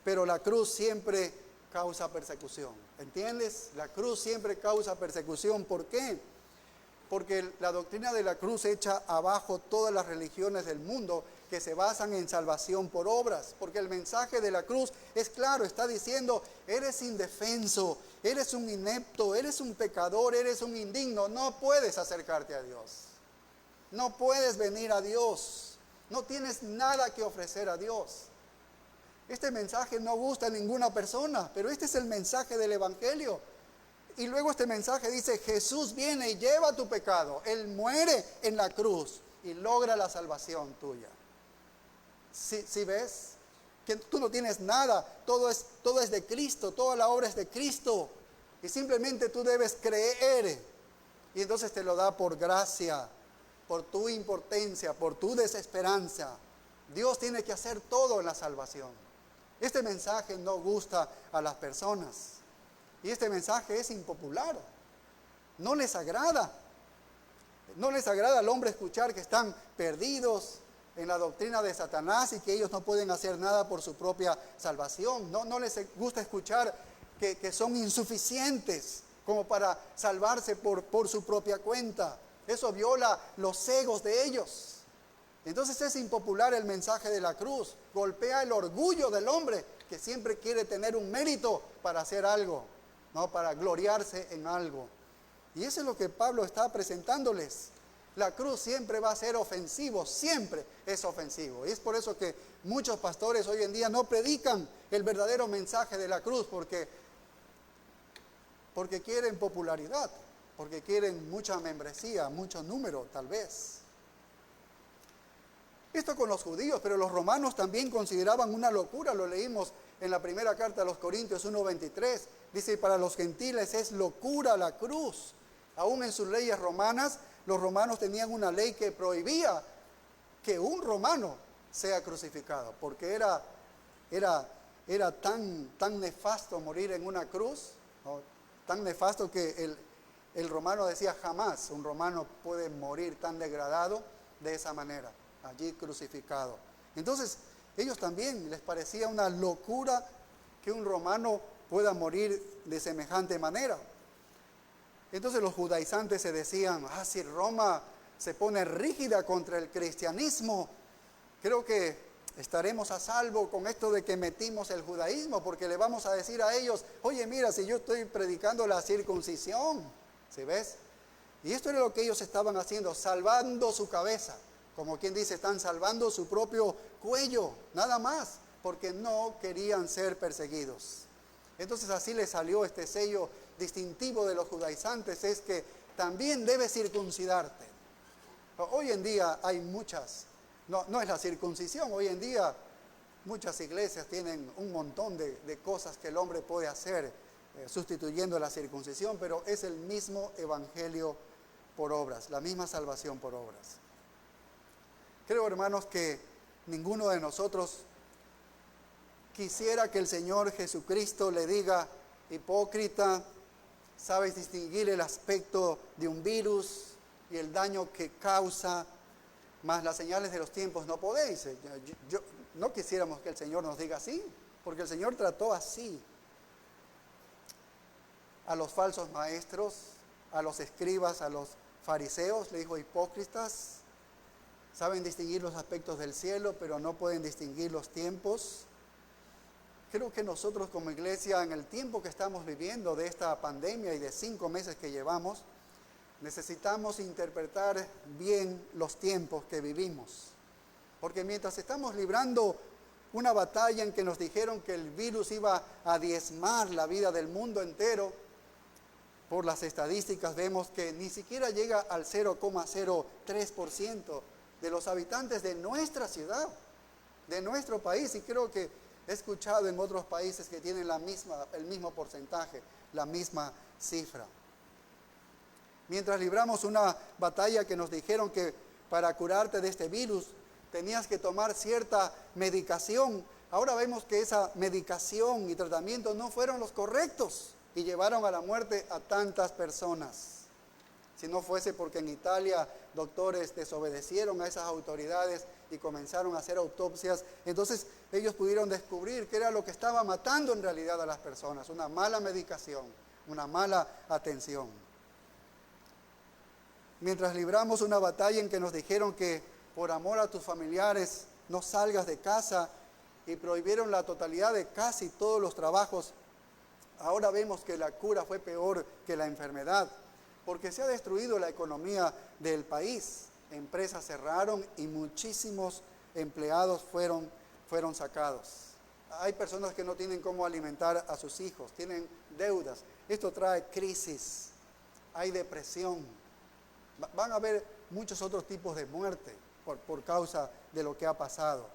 Pero la cruz siempre causa persecución, ¿entiendes? La cruz siempre causa persecución. ¿Por qué? Porque la doctrina de la cruz echa abajo todas las religiones del mundo que se basan en salvación por obras. Porque el mensaje de la cruz es claro, está diciendo: eres indefenso, eres un inepto, eres un pecador, eres un indigno, no puedes acercarte a Dios. No puedes venir a Dios, no tienes nada que ofrecer a Dios. Este mensaje no gusta a ninguna persona, pero este es el mensaje del Evangelio. Y luego este mensaje dice: Jesús viene y lleva tu pecado. Él muere en la cruz y logra la salvación tuya. ¿Sí ves? Que tú no tienes nada, todo es de Cristo, toda la obra es de Cristo. Y simplemente tú debes creer. Y entonces te lo da por gracia, por tu impotencia, por tu desesperanza. Dios tiene que hacer todo en la salvación. Este mensaje no gusta a las personas. Y este mensaje es impopular. No les agrada. No les agrada al hombre escuchar que están perdidos en la doctrina de Satanás y que ellos no pueden hacer nada por su propia salvación. No les gusta escuchar que son insuficientes como para salvarse por su propia cuenta. Eso viola los egos de ellos. Entonces es impopular el mensaje de la cruz. Golpea el orgullo del hombre que siempre quiere tener un mérito para hacer algo, ¿no? Para gloriarse en algo. Y eso es lo que Pablo está presentándoles. La cruz siempre va a ser ofensivo, siempre es ofensivo. Y es por eso que muchos pastores hoy en día no predican el verdadero mensaje de la cruz, porque quieren popularidad, porque quieren mucha membresía, mucho número tal vez. Esto con los judíos, pero los romanos también consideraban una locura. Lo leímos en la primera carta a los Corintios 1:23. Dice: para los gentiles es locura la cruz. Aún en sus leyes romanas, los romanos tenían una ley que prohibía que un romano sea crucificado, porque era tan nefasto morir en una cruz, ¿no? Tan nefasto que el romano decía: jamás un romano puede morir tan degradado de esa manera, allí crucificado. Entonces, ellos también les parecía una locura que un romano pueda morir de semejante manera. Entonces los judaizantes se decían: si Roma se pone rígida contra el cristianismo, creo que estaremos a salvo con esto de que metimos el judaísmo, porque le vamos a decir a ellos: oye, mira, si yo estoy predicando la circuncisión, ¿sí ves? Y esto era lo que ellos estaban haciendo, salvando su cabeza. Como quien dice, están salvando su propio cuello, nada más, porque no querían ser perseguidos. Entonces así les salió este sello distintivo de los judaizantes, es que también debes circuncidarte. Hoy en día hay muchas, no es la circuncisión, hoy en día muchas iglesias tienen un montón de cosas que el hombre puede hacer sustituyendo la circuncisión, pero es el mismo evangelio por obras, la misma salvación por obras. Creo, hermanos, que ninguno de nosotros quisiera que el Señor Jesucristo le diga: hipócrita, sabes distinguir el aspecto de un virus y el daño que causa, mas las señales de los tiempos no podéis. No quisiéramos que el Señor nos diga así, porque el Señor trató así a los falsos maestros, a los escribas, a los fariseos. Le dijo: hipócritas, saben distinguir los aspectos del cielo, pero no pueden distinguir los tiempos. Creo que nosotros como iglesia, en el tiempo que estamos viviendo de esta pandemia y de 5 meses que llevamos, necesitamos interpretar bien los tiempos que vivimos. Porque mientras estamos librando una batalla en que nos dijeron que el virus iba a diezmar la vida del mundo entero, por las estadísticas vemos que ni siquiera llega al 0,03% de los habitantes de nuestra ciudad, de nuestro país, y creo que he escuchado en otros países que tienen el mismo porcentaje, la misma cifra. Mientras libramos una batalla que nos dijeron que para curarte de este virus tenías que tomar cierta medicación, ahora vemos que esa medicación y tratamiento no fueron los correctos y llevaron a la muerte a tantas personas. Si no fuese porque en Italia doctores desobedecieron a esas autoridades y comenzaron a hacer autopsias, entonces ellos pudieron descubrir qué era lo que estaba matando en realidad a las personas: una mala medicación, una mala atención. Mientras libramos una batalla en que nos dijeron que por amor a tus familiares no salgas de casa y prohibieron la totalidad de casi todos los trabajos, ahora vemos que la cura fue peor que la enfermedad, porque se ha destruido la economía del país. Empresas cerraron y muchísimos empleados fueron sacados. Hay personas que no tienen cómo alimentar a sus hijos, tienen deudas. Esto trae crisis, hay depresión. Van a haber muchos otros tipos de muerte por causa de lo que ha pasado.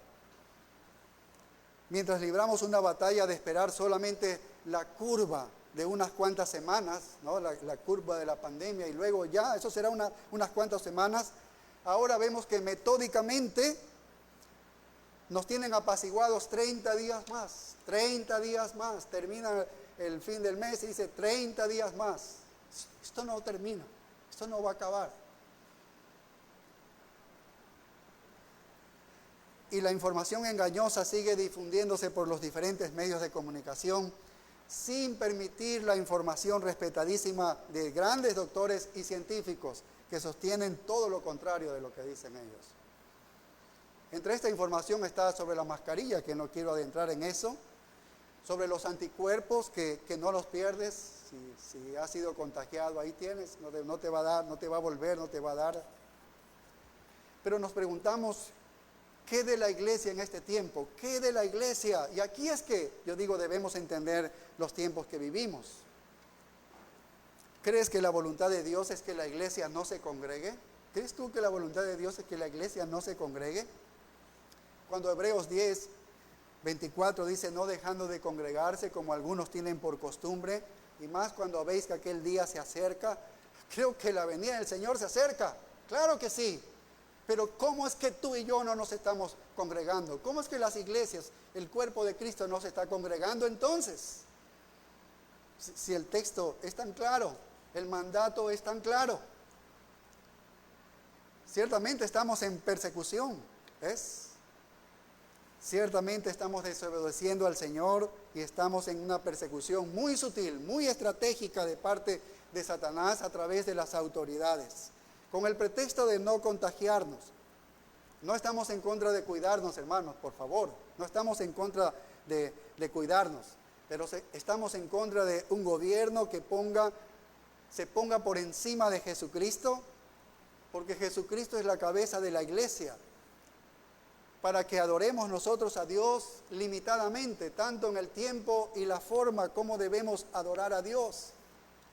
Mientras libramos una batalla de esperar solamente la curva de unas cuantas semanas, ¿no? La curva de la pandemia, y luego ya, eso será unas cuantas semanas, ahora vemos que metódicamente nos tienen apaciguados 30 días más, 30 días más, termina el fin del mes y dice 30 días más. Esto no termina, esto no va a acabar. Y la información engañosa sigue difundiéndose por los diferentes medios de comunicación, sin permitir la información respetadísima de grandes doctores y científicos que sostienen todo lo contrario de lo que dicen ellos. Entre esta información está sobre la mascarilla, que no quiero adentrar en eso, sobre los anticuerpos, que no los pierdes, si has sido contagiado, ahí tienes, no te va a dar, no te va a volver, no te va a dar. Pero nos preguntamos, ¿qué de la iglesia en este tiempo? ¿Qué de la iglesia? Y aquí es que yo digo, debemos entender los tiempos que vivimos. ¿Crees que la voluntad de Dios es que la iglesia no se congregue? ¿Crees tú que la voluntad de Dios es que la iglesia no se congregue? Cuando Hebreos 10, 24 dice, no dejando de congregarse como algunos tienen por costumbre, y más cuando veis que aquel día se acerca. Creo que la venida del Señor se acerca, claro que sí. Pero ¿cómo es que tú y yo no nos estamos congregando? ¿Cómo es que las iglesias, el cuerpo de Cristo no se está congregando entonces? Si el texto es tan claro, el mandato es tan claro. Ciertamente estamos en persecución, ¿ves? Ciertamente estamos desobedeciendo al Señor y estamos en una persecución muy sutil, muy estratégica de parte de Satanás a través de las autoridades, con el pretexto de no contagiarnos. No estamos en contra de cuidarnos, hermanos, por favor. No estamos en contra de cuidarnos, pero estamos en contra de un gobierno que se ponga por encima de Jesucristo, porque Jesucristo es la cabeza de la iglesia, para que adoremos nosotros a Dios limitadamente, tanto en el tiempo y la forma como debemos adorar a Dios.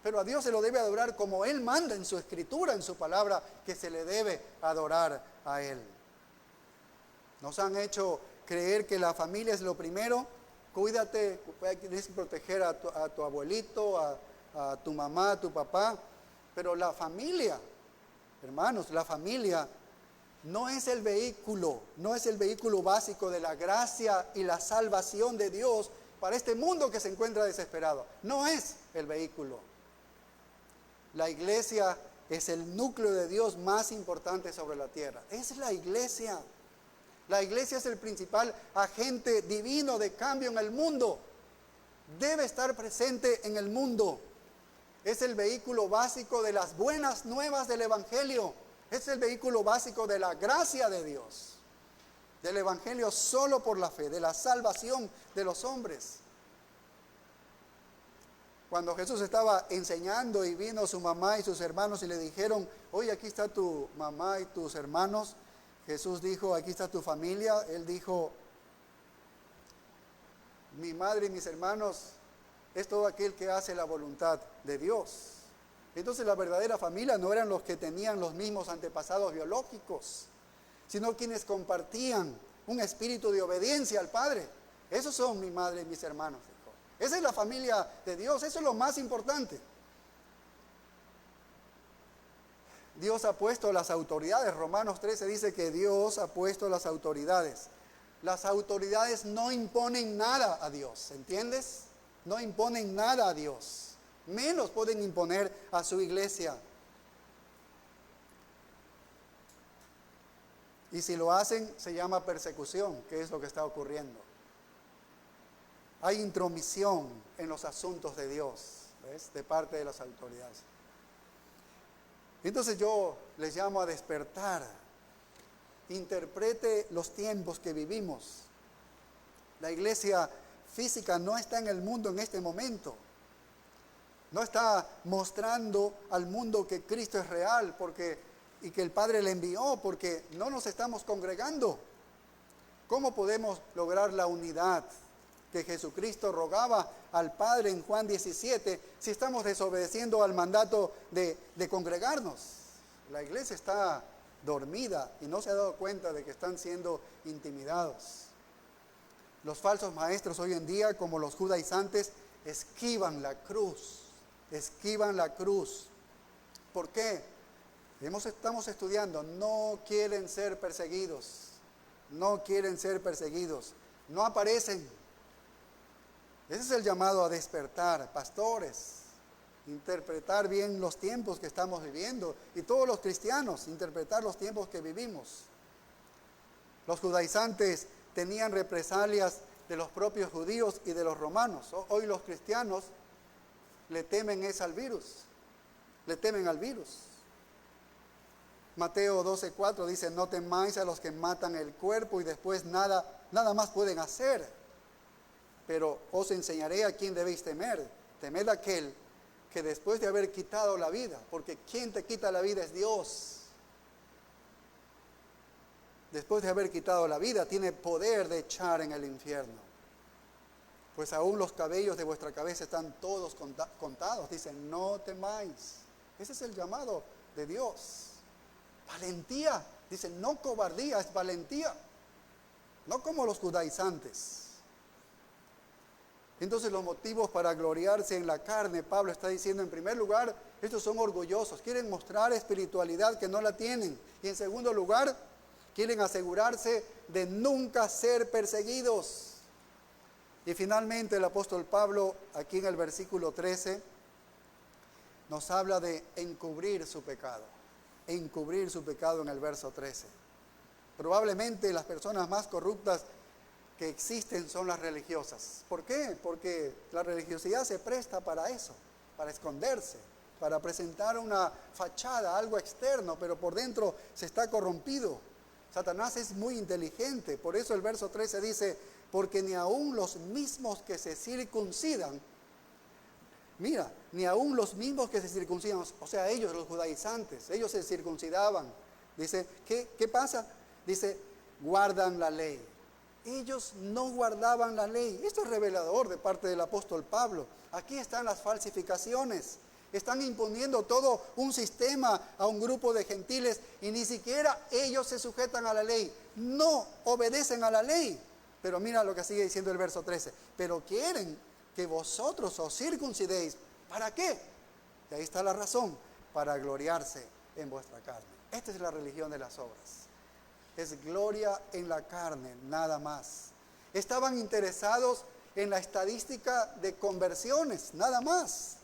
Pero a Dios se lo debe adorar como Él manda en su Escritura, en su palabra, que se le debe adorar a Él. Nos han hecho creer que la familia es lo primero. Cuídate, tienes que proteger a tu abuelito, a tu mamá, a tu papá. Pero la familia, hermanos, la familia no es el vehículo básico de la gracia y la salvación de Dios para este mundo que se encuentra desesperado. No es el vehículo. La iglesia es el núcleo de Dios más importante sobre la tierra. Es la iglesia. La iglesia es el principal agente divino de cambio en el mundo. Debe estar presente en el mundo. Es el vehículo básico de las buenas nuevas del Evangelio. Es el vehículo básico de la gracia de Dios. Del Evangelio solo por la fe, de la salvación de los hombres. Cuando Jesús estaba enseñando y vino su mamá y sus hermanos y le dijeron, oye, aquí está tu mamá y tus hermanos. Jesús dijo, aquí está tu familia. Él dijo, mi madre y mis hermanos es todo aquel que hace la voluntad de Dios. Entonces la verdadera familia no eran los que tenían los mismos antepasados biológicos, sino quienes compartían un espíritu de obediencia al Padre. Esos son mi madre y mis hermanos. Esa es la familia de Dios, eso es lo más importante. Dios ha puesto las autoridades. Romanos 13 dice que Dios ha puesto las autoridades. Las autoridades no imponen nada a Dios, ¿entiendes? No imponen nada a Dios. Menos pueden imponer a su iglesia. Y si lo hacen, se llama persecución, que es lo que está ocurriendo. Hay intromisión en los asuntos de Dios, ¿ves? De parte de las autoridades. Entonces yo les llamo a despertar. Interprete los tiempos que vivimos. La iglesia física no está en el mundo en este momento. No está mostrando al mundo que Cristo es real y que el Padre le envió, porque no nos estamos congregando. ¿Cómo podemos lograr la unidad que Jesucristo rogaba al Padre en Juan 17 si estamos desobedeciendo al mandato de congregarnos? La iglesia está dormida y no se ha dado cuenta de que están siendo intimidados. Los falsos maestros hoy en día, como los judaizantes, esquivan la cruz. Esquivan la cruz. ¿Por qué? Estamos estudiando, no quieren ser perseguidos. No quieren ser perseguidos. No aparecen. Ese es el llamado a despertar, pastores. Interpretar bien los tiempos que estamos viviendo. Y todos los cristianos, interpretar los tiempos que vivimos. Los judaizantes tenían represalias de los propios judíos y de los romanos. Hoy los cristianos le temen al virus. Le temen al virus. Mateo 12:4 dice: no temáis a los que matan el cuerpo y después nada más pueden hacer. Pero os enseñaré a quién debéis temer. Temed a aquel que después de haber quitado la vida, porque quien te quita la vida es Dios. Después de haber quitado la vida, tiene poder de echar en el infierno. Pues aún los cabellos de vuestra cabeza están todos contados. Dice: no temáis. Ese es el llamado de Dios. Valentía. Dice: no cobardía, es valentía. No como los judaizantes. Entonces los motivos para gloriarse en la carne, Pablo está diciendo, en primer lugar, estos son orgullosos, quieren mostrar espiritualidad que no la tienen. Y en segundo lugar, quieren asegurarse de nunca ser perseguidos. Y finalmente el apóstol Pablo, aquí en el versículo 13, nos habla de encubrir su pecado. Encubrir su pecado en el verso 13. Probablemente las personas más corruptas que existen son las religiosas. ¿Por qué? Porque la religiosidad se presta para eso, para esconderse, para presentar una fachada, algo externo, pero por dentro se está corrompido. Satanás es muy inteligente, por eso el verso 13 dice: porque ni aun los mismos que se circuncidan, mira, ni aun los mismos que se circuncidan, o sea, ellos, los judaizantes, ellos se circuncidaban. Dice, ¿qué pasa? Dice, guardan la ley. Ellos no guardaban la ley. Esto es revelador de parte del apóstol Pablo. Aquí están las falsificaciones. Están imponiendo todo un sistema a un grupo de gentiles y ni siquiera ellos se sujetan a la ley. No obedecen a la ley. Pero mira lo que sigue diciendo el verso 13. Pero quieren que vosotros os circuncidéis. ¿Para qué? Y ahí está la razón. Para gloriarse en vuestra carne. Esta es la religión de las obras. Es gloria en la carne, nada más. Estaban interesados en la estadística de conversiones, nada más.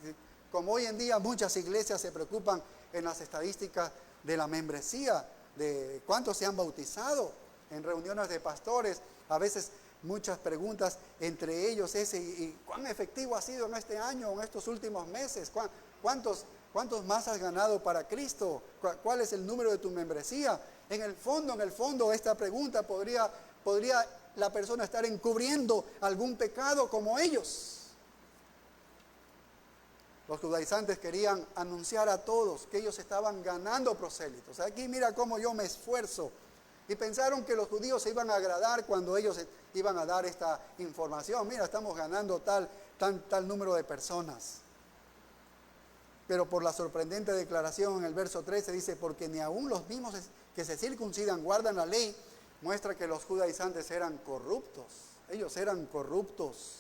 Como hoy en día muchas iglesias se preocupan en las estadísticas de la membresía, de cuántos se han bautizado. En reuniones de pastores, a veces muchas preguntas entre ellos es: ¿y cuán efectivo ha sido en este año, en estos últimos meses? ¿Cuántos más has ganado para Cristo? ¿Cuál es el número de tu membresía? En el fondo, esta pregunta podría la persona estar encubriendo algún pecado como ellos. Los judaizantes querían anunciar a todos que ellos estaban ganando prosélitos. Aquí mira cómo yo me esfuerzo. Y pensaron que los judíos se iban a agradar cuando ellos iban a dar esta información. Mira, estamos ganando tal número de personas. Pero por la sorprendente declaración en el verso 13 dice: porque ni aun los mismos que se circuncidan, guardan la ley, muestra que los judaizantes eran corruptos. Ellos eran corruptos.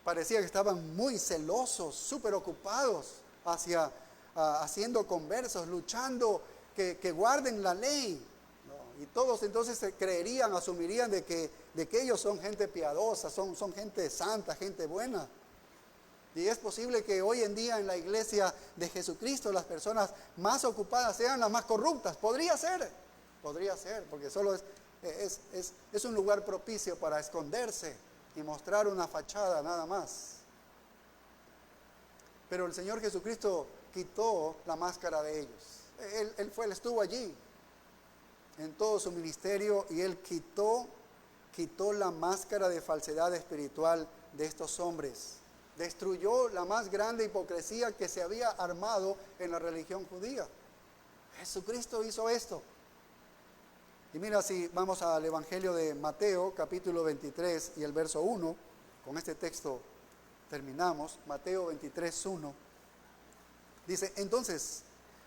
Parecía que estaban muy celosos, súper ocupados haciendo conversos, luchando que guarden la ley, ¿no? Y todos entonces se creerían, asumirían de que ellos son gente piadosa, son gente santa, gente buena. Y es posible que hoy en día en la iglesia de Jesucristo las personas más ocupadas sean las más corruptas. Podría ser, porque solo es un lugar propicio para esconderse y mostrar una fachada nada más. Pero el Señor Jesucristo quitó la máscara de ellos. Él estuvo allí en todo su ministerio y Él quitó la máscara de falsedad espiritual de estos hombres. Destruyó la más grande hipocresía que se había armado en la religión judía. Jesucristo hizo esto. Y mira, si vamos al Evangelio de Mateo, capítulo 23 y el verso 1, con este texto terminamos. Mateo 23, 1. Dice, entonces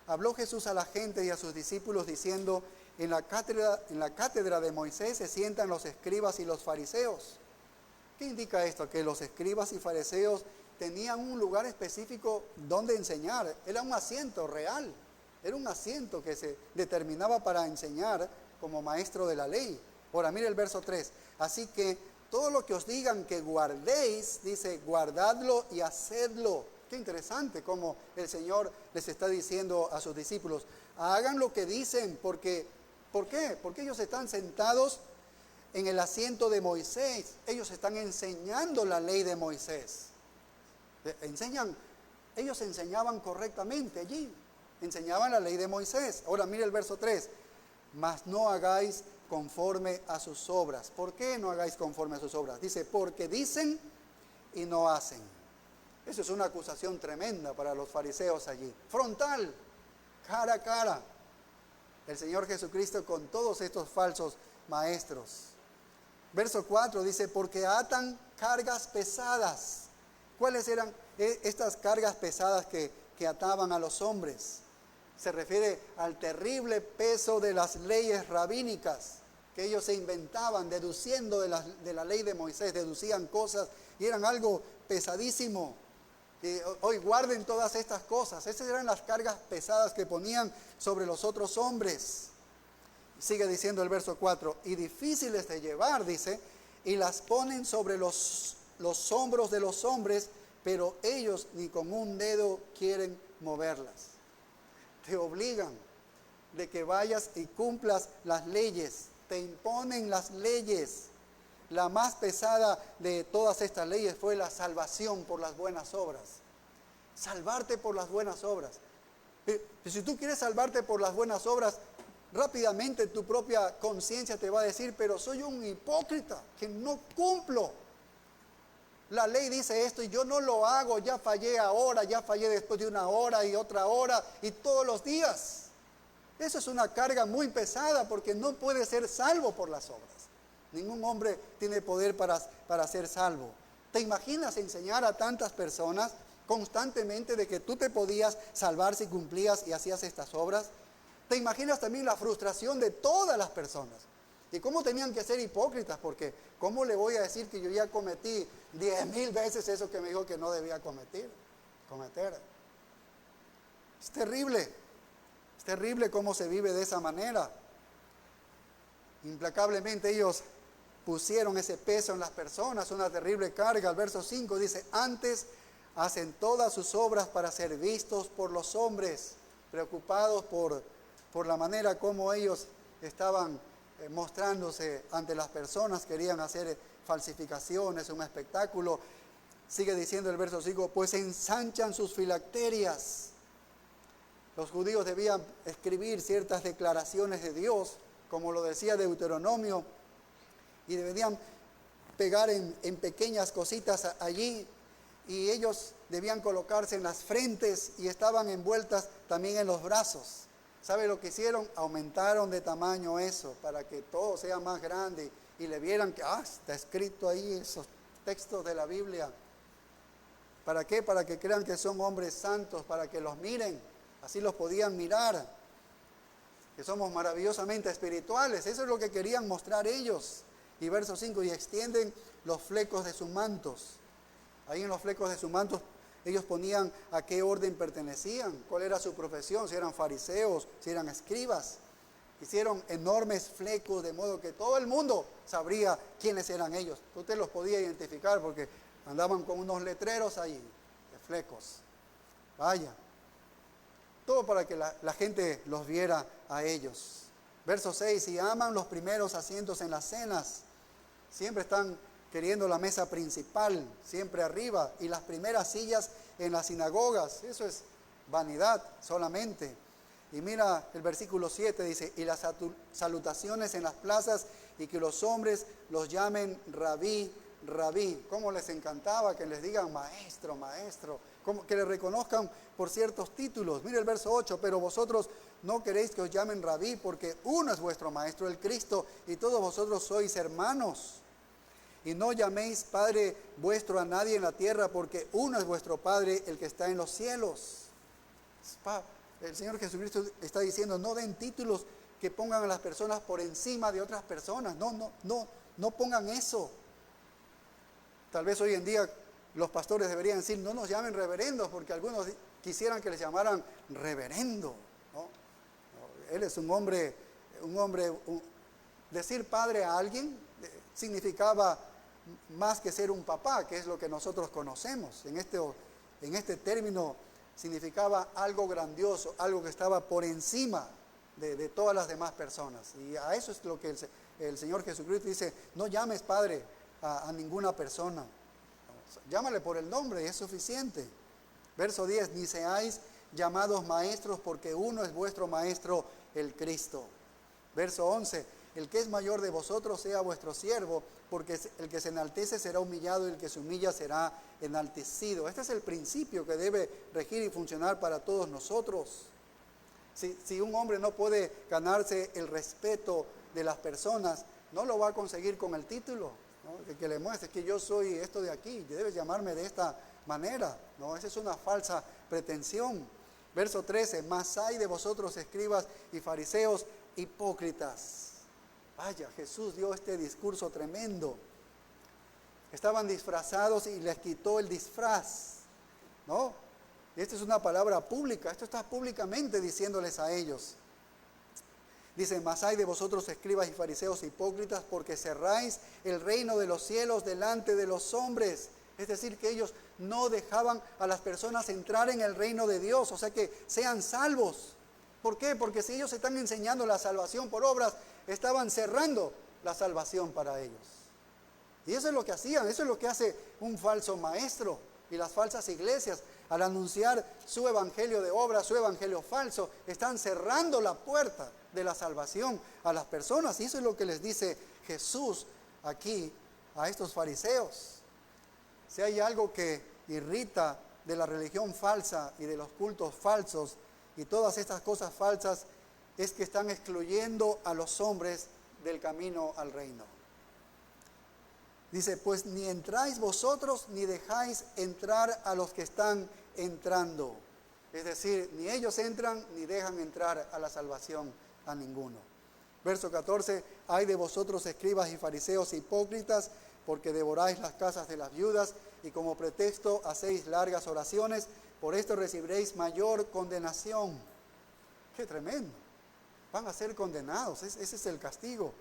habló Jesús a la gente y a sus discípulos diciendo, en la cátedra de Moisés se sientan los escribas y los fariseos. ¿Qué indica esto? Que los escribas y fariseos tenían un lugar específico donde enseñar. Era un asiento real. Era un asiento que se determinaba para enseñar como maestro de la ley. Ahora, mire el verso 3. Así que todo lo que os digan que guardéis, dice, guardadlo y hacedlo. Qué interesante cómo el Señor les está diciendo a sus discípulos, hagan lo que dicen, porque, ¿por qué? Porque ellos están sentados en el asiento de Moisés. Ellos están enseñando la ley de Moisés. Ellos enseñaban correctamente allí. Enseñaban la ley de Moisés. Ahora mire el verso 3. Mas no hagáis conforme a sus obras. ¿Por qué no hagáis conforme a sus obras? Dice, porque dicen y no hacen. Eso es una acusación tremenda para los fariseos allí. Frontal, cara a cara. El Señor Jesucristo con todos estos falsos maestros. Verso 4 dice, porque atan cargas pesadas. ¿Cuáles eran estas cargas pesadas que ataban a los hombres? Se refiere al terrible peso de las leyes rabínicas que ellos se inventaban, deduciendo de la ley de Moisés, deducían cosas y eran algo pesadísimo. Hoy guarden todas estas cosas. Esas eran las cargas pesadas que ponían sobre los otros hombres. Sigue diciendo el verso 4, y difíciles de llevar, dice, y las ponen sobre los hombros de los hombres, pero ellos ni con un dedo quieren moverlas. Te obligan de que vayas y cumplas las leyes, te imponen las leyes. La más pesada de todas estas leyes fue la salvación por las buenas obras. Salvarte por las buenas obras. Si tú quieres salvarte por las buenas obras, rápidamente tu propia conciencia te va a decir, pero soy un hipócrita que no cumplo. La ley dice esto y yo no lo hago, ya fallé ahora, ya fallé después de una hora y otra hora y todos los días. Eso es una carga muy pesada porque no puede ser salvo por las obras. Ningún hombre tiene poder para ser salvo. ¿Te imaginas enseñar a tantas personas constantemente de que tú te podías salvar si cumplías y hacías estas obras? ¿Te imaginas también la frustración de todas las personas? ¿Y cómo tenían que ser hipócritas? Porque ¿cómo le voy a decir que yo ya cometí 10,000 veces eso que me dijo que no debía cometer? Es terrible cómo se vive de esa manera. Implacablemente ellos pusieron ese peso en las personas, una terrible carga. El verso 5 dice, antes hacen todas sus obras para ser vistos por los hombres, preocupados por la manera como ellos estaban mostrándose ante las personas, querían hacer falsificaciones, un espectáculo. Sigue diciendo el verso 5, pues ensanchan sus filacterias. Los judíos debían escribir ciertas declaraciones de Dios, como lo decía Deuteronomio, y debían pegar en pequeñas cositas allí, y ellos debían colocarse en las frentes y estaban envueltas también en los brazos. ¿Sabe lo que hicieron? Aumentaron de tamaño eso para que todo sea más grande y le vieran que está escrito ahí esos textos de la Biblia. ¿Para qué? Para que crean que son hombres santos, para que los miren. Así los podían mirar. que somos maravillosamente espirituales. Eso es lo que querían mostrar ellos. Y verso 5, y extienden los flecos de sus mantos. Ahí en los flecos de sus mantos ellos ponían a qué orden pertenecían, cuál era su profesión, si eran fariseos, si eran escribas. Hicieron enormes flecos de modo que todo el mundo sabría quiénes eran ellos. Usted los podía identificar porque andaban con unos letreros ahí de flecos. Vaya. Todo para que la gente los viera a ellos. Verso 6, y aman los primeros asientos en las cenas. Siempre están queriendo la mesa principal, siempre arriba, y las primeras sillas en las sinagogas. Eso es vanidad solamente. Y mira el versículo 7, dice, y las salutaciones en las plazas, y que los hombres los llamen rabí, rabí. ¿Cómo les encantaba que les digan maestro, maestro? Que le reconozcan por ciertos títulos. Mira el verso 8, pero vosotros no queréis que os llamen rabí, porque uno es vuestro maestro, el Cristo, y todos vosotros sois hermanos. Y no llaméis Padre vuestro a nadie en la tierra, porque uno es vuestro Padre, el que está en los cielos. El Señor Jesucristo está diciendo, no den títulos que pongan a las personas por encima de otras personas. No pongan eso. Tal vez hoy en día los pastores deberían decir, no nos llamen reverendos, porque algunos quisieran que les llamaran reverendo, ¿no? Él es un hombre, decir padre a alguien significaba más que ser un papá, que es lo que nosotros conocemos. En este término significaba algo grandioso, algo que estaba por encima de todas las demás personas. Y a eso es lo que el Señor Jesucristo dice, no llames padre a ninguna persona. Llámale por el nombre y es suficiente. Verso 10, ni seáis llamados maestros, porque uno es vuestro maestro, el Cristo. Verso 11, el que es mayor de vosotros sea vuestro siervo, porque el que se enaltece será humillado y el que se humilla será enaltecido. Este es el principio que debe regir y funcionar para todos nosotros. Si un hombre no puede ganarse el respeto de las personas, no lo va a conseguir con el título, ¿no? Que le muestre que yo soy esto de aquí, debes llamarme de esta manera. No, esa es una falsa pretensión. Verso 13, mas hay de vosotros escribas y fariseos hipócritas. Vaya, Jesús dio este discurso tremendo. Estaban disfrazados y les quitó el disfraz, ¿no? Y esta es una palabra pública, esto está públicamente diciéndoles a ellos. Dice, mas hay de vosotros escribas y fariseos hipócritas, porque cerráis el reino de los cielos delante de los hombres. Es decir, que ellos no dejaban a las personas entrar en el reino de Dios, o sea que sean salvos. ¿Por qué? Porque si ellos están enseñando la salvación por obras, estaban cerrando la salvación para ellos. Y eso es lo que hacían, eso es lo que hace un falso maestro y las falsas iglesias. Al anunciar su evangelio de obras, su evangelio falso, están cerrando la puerta de la salvación a las personas. Y eso es lo que les dice Jesús aquí a estos fariseos. Si hay algo que irrita de la religión falsa y de los cultos falsos y todas estas cosas falsas, es que están excluyendo a los hombres del camino al reino. Dice, pues ni entráis vosotros ni dejáis entrar a los que están entrando. Es decir, ni ellos entran ni dejan entrar a la salvación a ninguno. Verso 14, hay de vosotros escribas y fariseos hipócritas, porque devoráis las casas de las viudas y como pretexto hacéis largas oraciones, por esto recibiréis mayor condenación. ¡Qué tremendo! Van a ser condenados, ese es el castigo.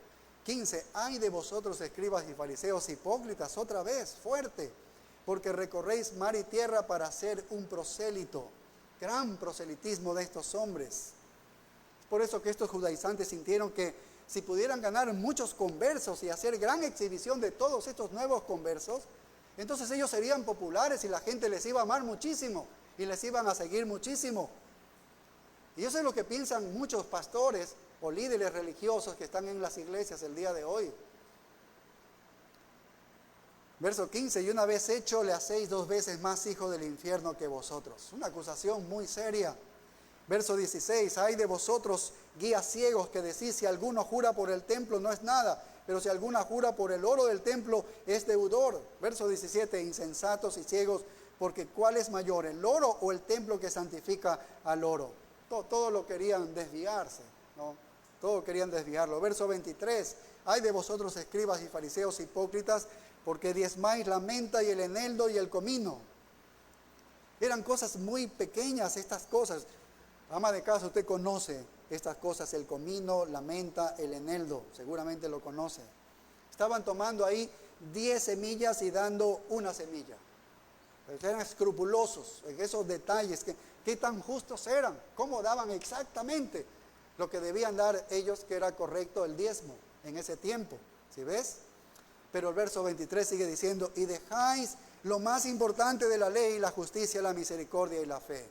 15, hay de vosotros escribas y fariseos hipócritas, otra vez, fuerte, porque recorréis mar y tierra para hacer un prosélito. Gran proselitismo de estos hombres. Por eso que estos judaizantes sintieron que si pudieran ganar muchos conversos y hacer gran exhibición de todos estos nuevos conversos, entonces ellos serían populares y la gente les iba a amar muchísimo y les iban a seguir muchísimo. Y eso es lo que piensan muchos pastores o líderes religiosos que están en las iglesias el día de hoy. Verso 15, y una vez hecho le hacéis 2 veces más hijo del infierno que vosotros. Una acusación muy seria. Verso 16, hay de vosotros guías ciegos que decís, si alguno jura por el templo no es nada, pero si alguno jura por el oro del templo es deudor. Verso 17, insensatos y ciegos, porque ¿cuál es mayor, el oro o el templo que santifica al oro? Todo lo querían desviarse. ¿no? Todos querían desviarlo. Verso 23, ay de vosotros escribas y fariseos hipócritas, porque diezmáis la menta y el eneldo y el comino. Eran cosas muy pequeñas estas cosas. Ama de casa, usted conoce estas cosas, el comino, la menta, el eneldo, seguramente lo conoce. Estaban tomando ahí 10 semillas y dando una semilla. Eran escrupulosos en esos detalles, qué tan justos eran, cómo daban exactamente lo que debían dar ellos, que era correcto el diezmo en ese tiempo. ¿Sí ves? Pero el verso 23 sigue diciendo, y dejáis lo más importante de la ley, la justicia, la misericordia y la fe.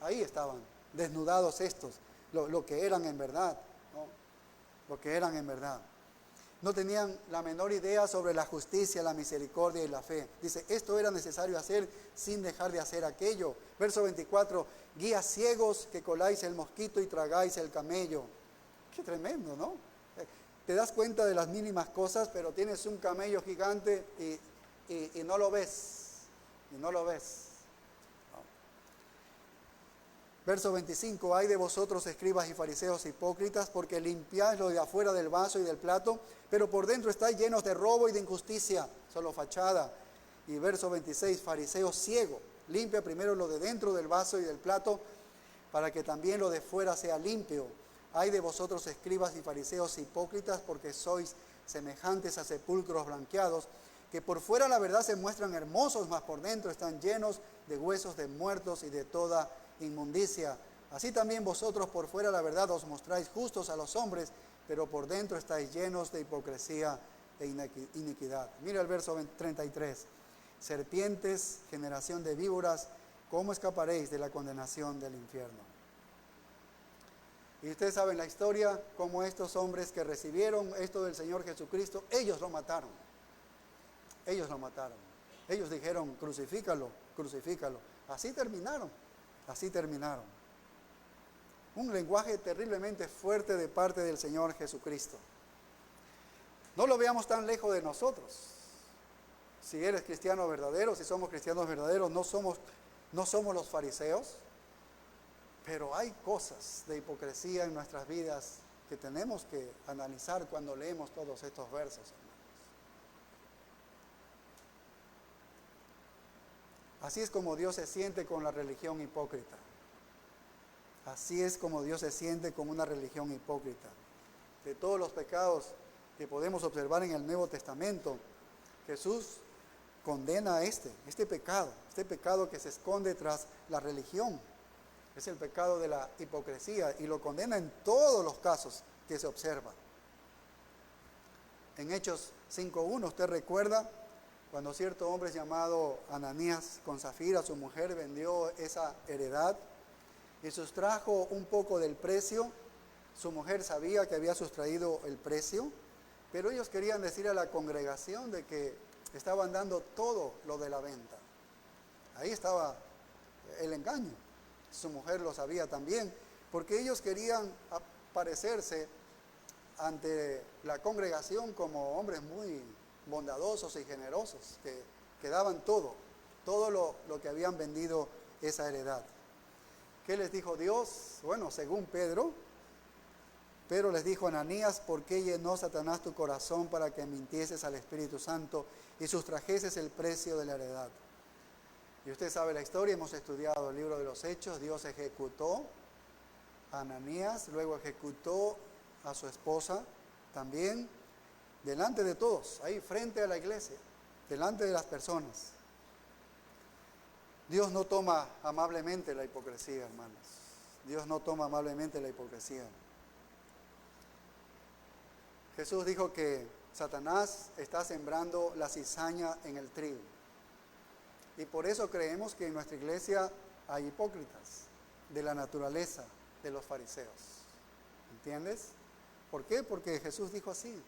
Ahí estaban desnudados estos, lo que eran en verdad, ¿no? Lo que eran en verdad. No tenían la menor idea sobre la justicia, la misericordia y la fe. Dice, esto era necesario hacer sin dejar de hacer aquello. Verso 24, guías ciegos que coláis el mosquito y tragáis el camello. Qué tremendo, ¿no? Te das cuenta de las mínimas cosas, pero tienes un camello gigante y no lo ves. Y no lo ves. Verso 25, ay de vosotros escribas y fariseos hipócritas, porque limpiáis lo de afuera del vaso y del plato, pero por dentro estáis llenos de robo y de injusticia, solo fachada. Y verso 26, fariseo ciego, limpia primero lo de dentro del vaso y del plato, para que también lo de fuera sea limpio. Ay de vosotros escribas y fariseos hipócritas, porque sois semejantes a sepulcros blanqueados, que por fuera la verdad se muestran hermosos, mas por dentro están llenos de huesos de muertos y de toda inmundicia. Así también vosotros por fuera la verdad os mostráis justos a los hombres, pero por dentro estáis llenos de hipocresía e iniquidad. Mira el verso 33. Serpientes, generación de víboras, ¿cómo escaparéis de la condenación del infierno? Y ustedes saben la historia, cómo estos hombres que recibieron esto del Señor Jesucristo, ellos lo mataron. Ellos lo mataron. Ellos dijeron, crucifícalo, crucifícalo. Así terminaron. Así terminaron. Un lenguaje terriblemente fuerte de parte del Señor Jesucristo. No lo veamos tan lejos de nosotros. Si eres cristiano verdadero, si somos cristianos verdaderos, no somos los fariseos, pero hay cosas de hipocresía en nuestras vidas que tenemos que analizar cuando leemos todos estos versos, hermanos. Así es como Dios se siente con la religión hipócrita. Así es como Dios se siente con una religión hipócrita. De todos los pecados que podemos observar en el Nuevo Testamento, Jesús condena este pecado que se esconde tras la religión. Es el pecado de la hipocresía y lo condena en todos los casos que se observa. En Hechos 5:1, usted recuerda cuando cierto hombre llamado Ananías con Zafira, su mujer, vendió esa heredad y sustrajo un poco del precio. Su mujer sabía que había sustraído el precio, pero ellos querían decir a la congregación de que estaban dando todo lo de la venta. Ahí estaba el engaño. Su mujer lo sabía también, porque ellos querían aparecerse ante la congregación como hombres muy bondadosos y generosos, que daban todo lo que habían vendido esa heredad. ¿Qué les dijo Dios? Bueno, según Pedro les dijo: Ananías, ¿por qué llenó Satanás tu corazón para que mintieses al Espíritu Santo y sustrajeses el precio de la heredad? Y usted sabe la historia, hemos estudiado el libro de los Hechos. Dios ejecutó a Ananías, luego ejecutó a su esposa también, delante de todos, ahí frente a la iglesia, delante de las personas. Dios no toma amablemente la hipocresía, hermanos. Dios no toma amablemente la hipocresía. Jesús dijo que Satanás está sembrando la cizaña en el trigo. Y por eso creemos que en nuestra iglesia hay hipócritas de la naturaleza de los fariseos. ¿Entiendes? ¿Por qué? Porque Jesús dijo así,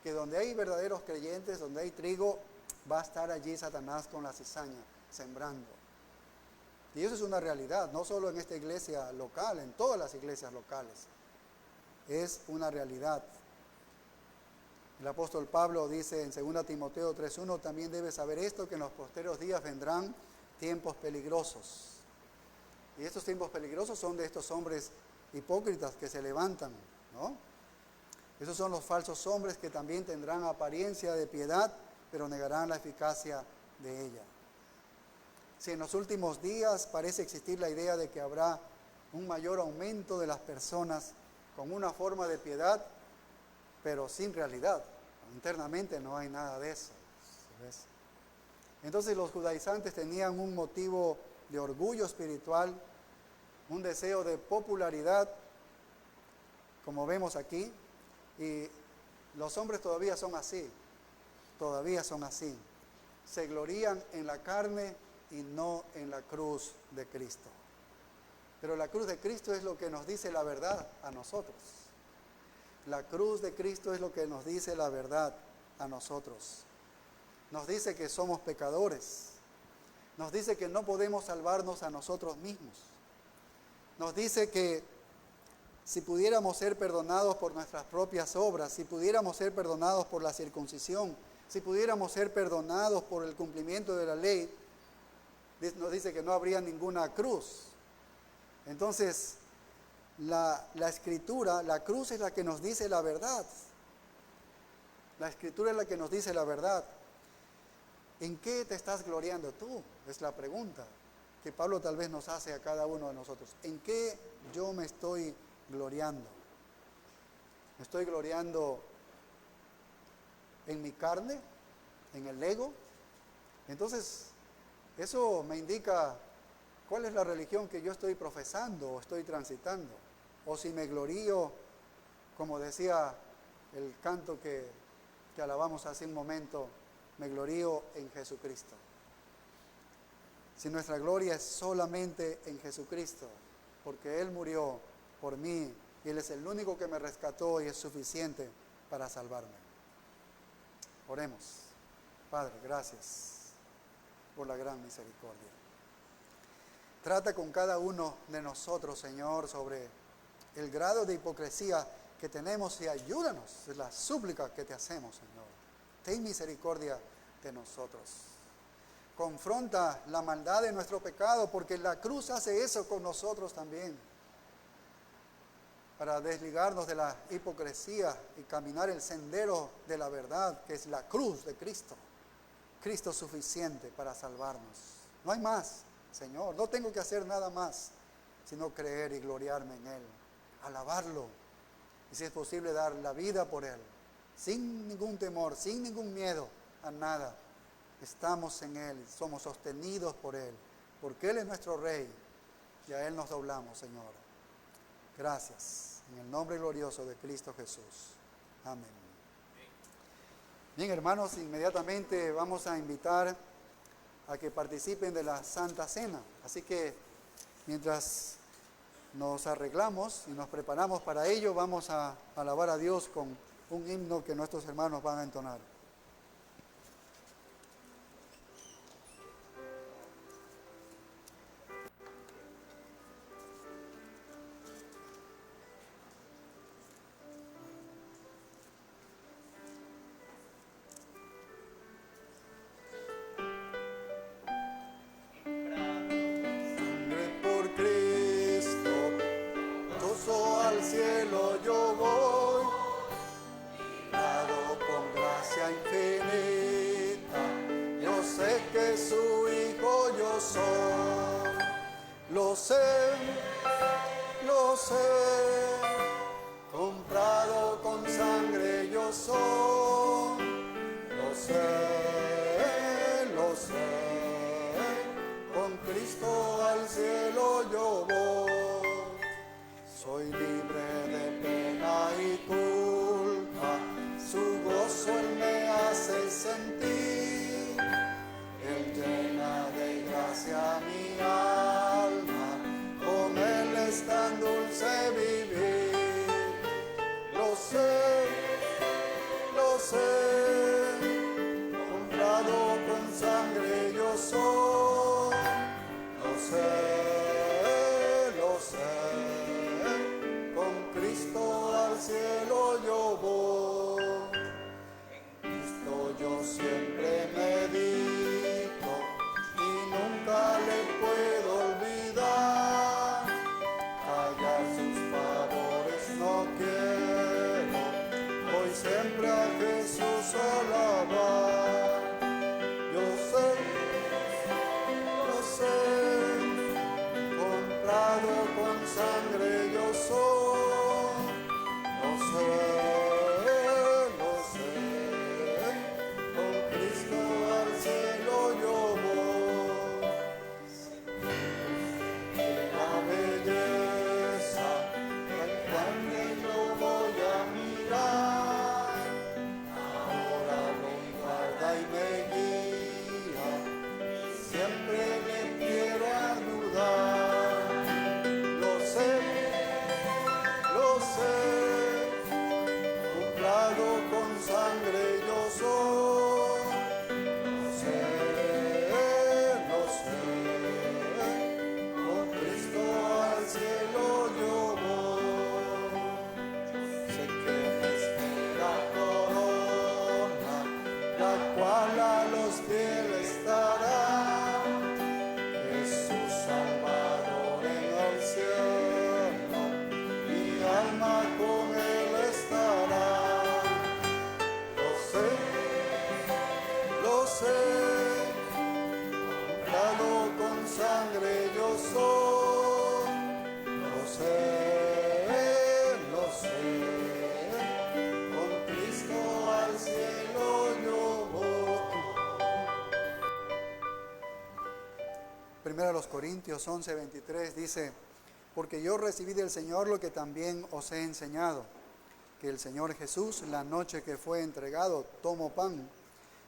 que donde hay verdaderos creyentes, donde hay trigo, va a estar allí Satanás con la cizaña, sembrando. Y eso es una realidad, no solo en esta iglesia local, en todas las iglesias locales. Es una realidad. El apóstol Pablo dice en 2 Timoteo 3:1, también debes saber esto, que en los posteriores días vendrán tiempos peligrosos. Y estos tiempos peligrosos son de estos hombres hipócritas que se levantan, ¿no? Esos son los falsos hombres que también tendrán apariencia de piedad, pero negarán la eficacia de ella. Si en los últimos días parece existir la idea de que habrá un mayor aumento de las personas con una forma de piedad, pero sin realidad. Internamente no hay nada de eso, ¿ves? Entonces los judaizantes tenían un motivo de orgullo espiritual, un deseo de popularidad, como vemos aquí, y los hombres todavía son así, se glorían en la carne y no en la cruz de Cristo. Pero la cruz de Cristo es lo que nos dice la verdad a nosotros. La cruz de Cristo es lo que nos dice la verdad a nosotros. Nos dice que somos pecadores. Nos dice que no podemos salvarnos a nosotros mismos. Nos dice que si pudiéramos ser perdonados por nuestras propias obras, si pudiéramos ser perdonados por la circuncisión, si pudiéramos ser perdonados por el cumplimiento de la ley, nos dice que no habría ninguna cruz. Entonces, la Escritura, la cruz es la que nos dice la verdad. La Escritura es la que nos dice la verdad. ¿En qué te estás gloriando tú? Es la pregunta que Pablo tal vez nos hace a cada uno de nosotros. ¿En qué yo me estoy gloriando? ¿Me estoy gloriando en mi carne? ¿En el ego? Entonces, eso me indica cuál es la religión que yo estoy profesando o estoy transitando. O si me glorío, como decía el canto que alabamos hace un momento, me glorío en Jesucristo. Si nuestra gloria es solamente en Jesucristo, porque Él murió por mí y Él es el único que me rescató y es suficiente para salvarme. Oremos. Padre, gracias por la gran misericordia. Trata con cada uno de nosotros, Señor, sobre el grado de hipocresía que tenemos y ayúdanos. Es la súplica que te hacemos, Señor. Ten misericordia de nosotros. Confronta la maldad de nuestro pecado, porque la cruz hace eso con nosotros también. Para desligarnos de la hipocresía y caminar el sendero de la verdad, que es la cruz de Cristo. Cristo es suficiente para salvarnos. No hay más, Señor. No tengo que hacer nada más, sino creer y gloriarme en Él. Alabarlo. Y si es posible, dar la vida por Él. Sin ningún temor, sin ningún miedo a nada. Estamos en Él, somos sostenidos por Él. Porque Él es nuestro Rey. Y a Él nos doblamos, Señor. Gracias. En el nombre glorioso de Cristo Jesús. Amén. Bien, hermanos, inmediatamente vamos a invitar a que participen de la Santa Cena. Así que mientras nos arreglamos y nos preparamos para ello, vamos a alabar a Dios con un himno que nuestros hermanos van a entonar. Lo sé, comprado con sangre yo soy, lo sé, con Cristo al cielo yo voy, soy libre de pena y culpa, su gozo Él me hace sentir, Él llena de gracia mi alma, con Él es tan dulce vivir. Lo sé, siempre le quiero ayudar. Lo sé, comprado con sangre yo soy. Lo sé, con Cristo al cielo yo voy. Sé que me espera corona, la cual a los pies estará. Jesús Salvador en el cielo, mi alma con él estará. Lo sé, comprado con sangre yo soy. Lo sé, con Cristo al cielo yo voy. Primero a los Corintios 11:23 dice: porque yo recibí del Señor lo que también os he enseñado, que el Señor Jesús, la noche que fue entregado, tomó pan,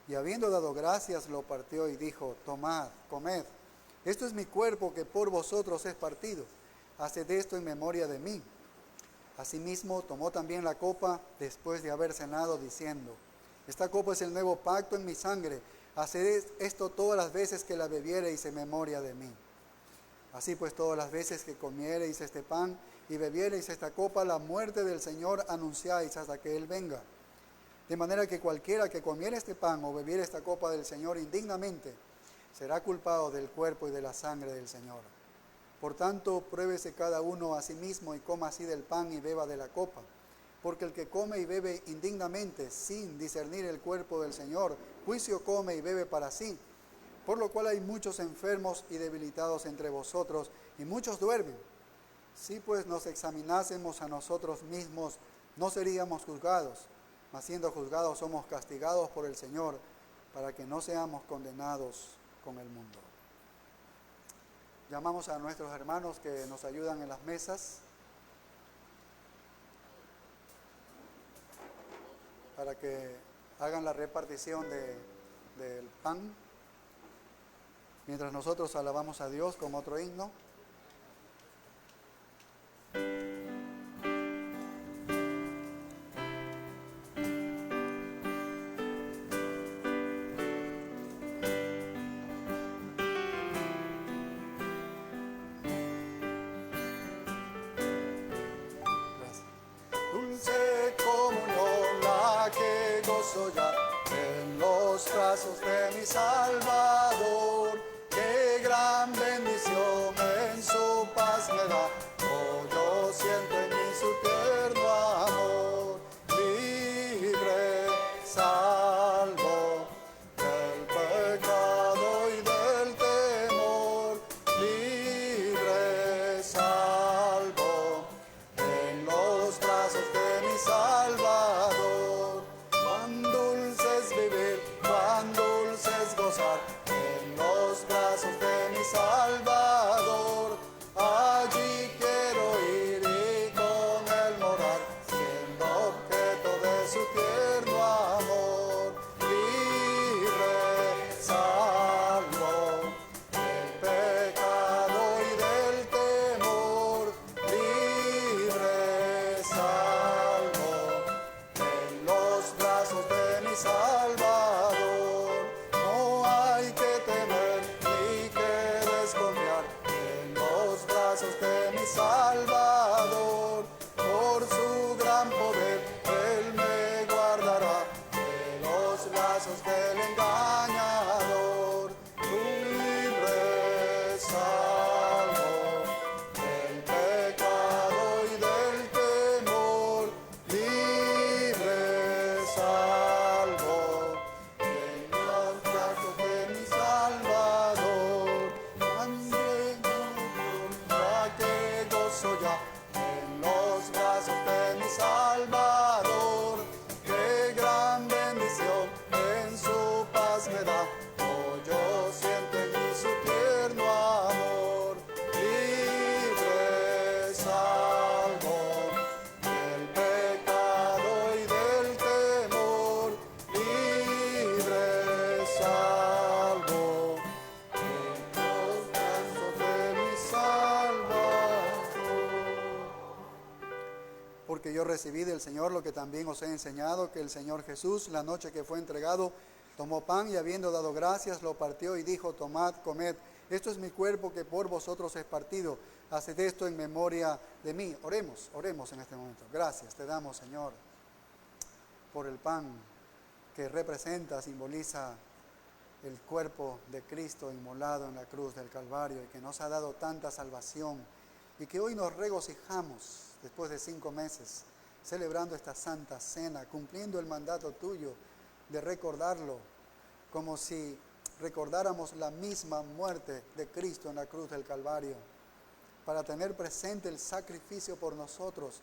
y habiendo dado gracias, lo partió y dijo: tomad, comed, esto es mi cuerpo que por vosotros es partido, haced esto en memoria de mí. Asimismo tomó también la copa después de haber cenado, diciendo: esta copa es el nuevo pacto en mi sangre, haced esto todas las veces que la bebiereis en memoria de mí. Así pues, todas las veces que comiereis este pan y bebiereis esta copa, la muerte del Señor anunciáis hasta que Él venga. De manera que cualquiera que comiere este pan o bebiere esta copa del Señor indignamente, será culpado del cuerpo y de la sangre del Señor. Por tanto, pruébese cada uno a sí mismo y coma así del pan y beba de la copa. Porque el que come y bebe indignamente, sin discernir el cuerpo del Señor, juicio come y bebe para sí. Por lo cual hay muchos enfermos y debilitados entre vosotros, y muchos duermen. Si pues nos examinásemos a nosotros mismos, no seríamos juzgados, mas siendo juzgados somos castigados por el Señor, para que no seamos condenados con el mundo. Llamamos a nuestros hermanos que nos ayudan en las mesas para que hagan la repartición del pan, mientras nosotros alabamos a Dios con otro himno. Dulce comunión la que gozo ya en los brazos de mi Salvador. Qué gran bendición en su paz me da. Oh, yo siento en mí su tierno amor. Libre, salvo del pecado y del temor. Libre, salvo en los brazos de mi Salvador. Cuán dulce es vivir, cuán dulce es gozar en los brazos de mi Salvador. Allí quiero ir y con él morar, siendo objeto de su tierno amor. Libre, salvo del pecado y del temor. Libre, salvo en los brazos de mi Salvador. No hay que temer ni que desconfiar en los brazos de mi Salvador. Por su gran poder Él me guardará de los lazos del engañador. Libre, salvo del pecado y del temor. Libre, salvo en los brazos de mi Salvador. También ya que gozo ya en los brazos de mi Salvador. Qué gran bendición en su paz me da. recibid del Señor lo que también os he enseñado, que el Señor Jesús, la noche que fue entregado, tomó pan y habiendo dado gracias, lo partió y dijo, tomad, comed, esto es mi cuerpo que por vosotros es partido. Haced esto en memoria de mí. Oremos en este momento. Gracias te damos, Señor, por el pan que representa, simboliza el cuerpo de Cristo inmolado en la cruz del Calvario y que nos ha dado tanta salvación y que hoy nos regocijamos después de 5 meses celebrando esta santa cena, cumpliendo el mandato tuyo de recordarlo como si recordáramos la misma muerte de Cristo en la cruz del Calvario, para tener presente el sacrificio por nosotros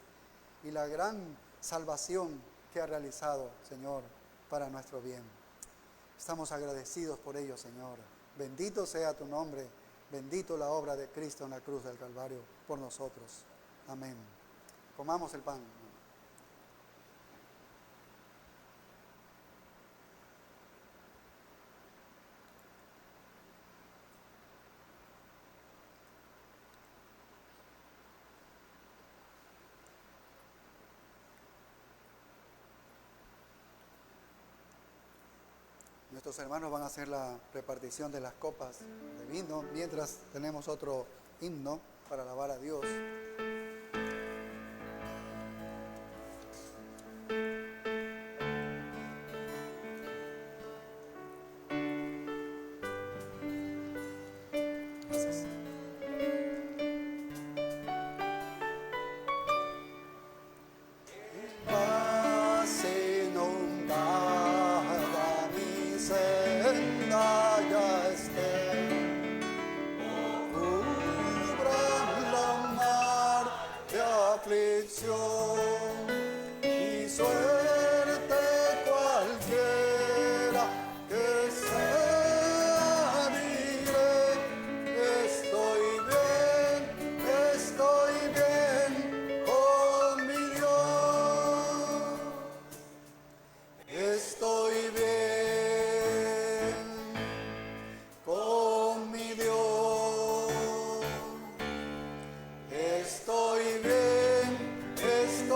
y la gran salvación que ha realizado, Señor, para nuestro bien. Estamos agradecidos por ello, Señor. Bendito sea tu nombre, bendito la obra de Cristo en la cruz del Calvario por nosotros. Amén. Comamos el pan. Nuestros hermanos van a hacer la repartición de las copas de vino, mientras tenemos otro himno para alabar a Dios. Gracias. Paz inundada mi senda ya esté, cubran la mar de aflicción y suerte cualquiera que sea, diré, estoy bien con mi Dios, estoy bien con mi Dios, estoy bien con mi Dios.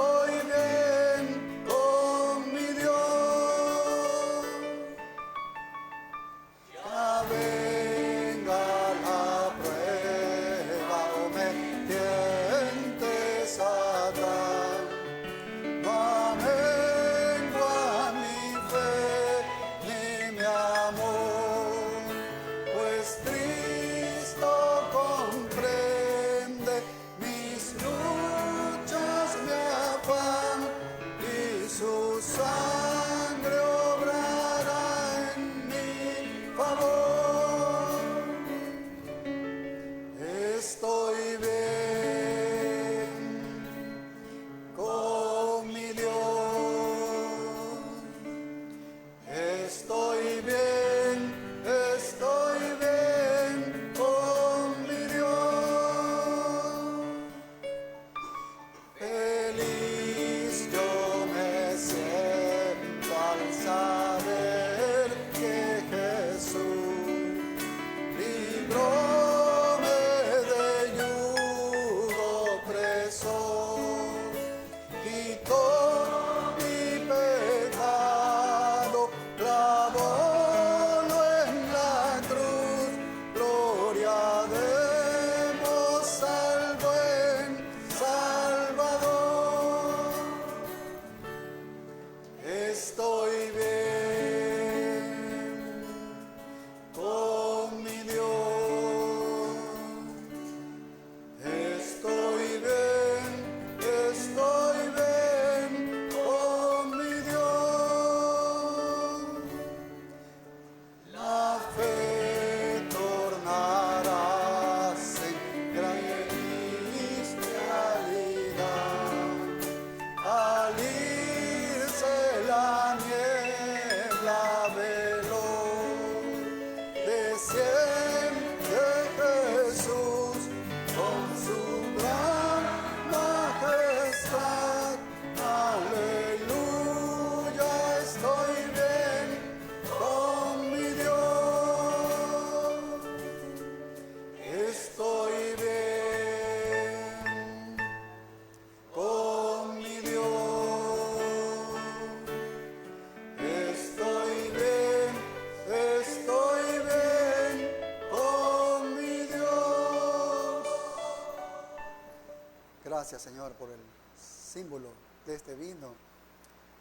Gracias, Señor, por el símbolo de este vino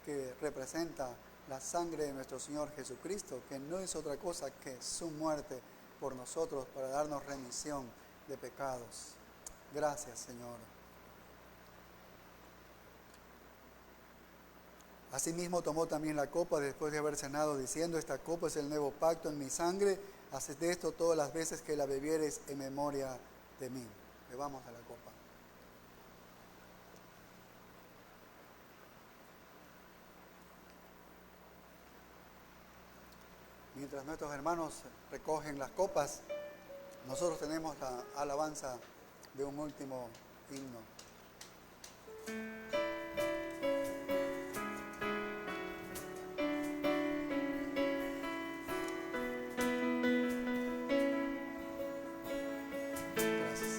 que representa la sangre de nuestro Señor Jesucristo, que no es otra cosa que su muerte por nosotros para darnos remisión de pecados. Gracias, Señor. Asimismo tomó también la copa después de haber cenado, diciendo: esta copa es el nuevo pacto en mi sangre, haced esto todas las veces que la bebiereis en memoria de mí. Bebamos a la copa. Mientras nuestros hermanos recogen las copas, nosotros tenemos la alabanza de un último himno. Gracias.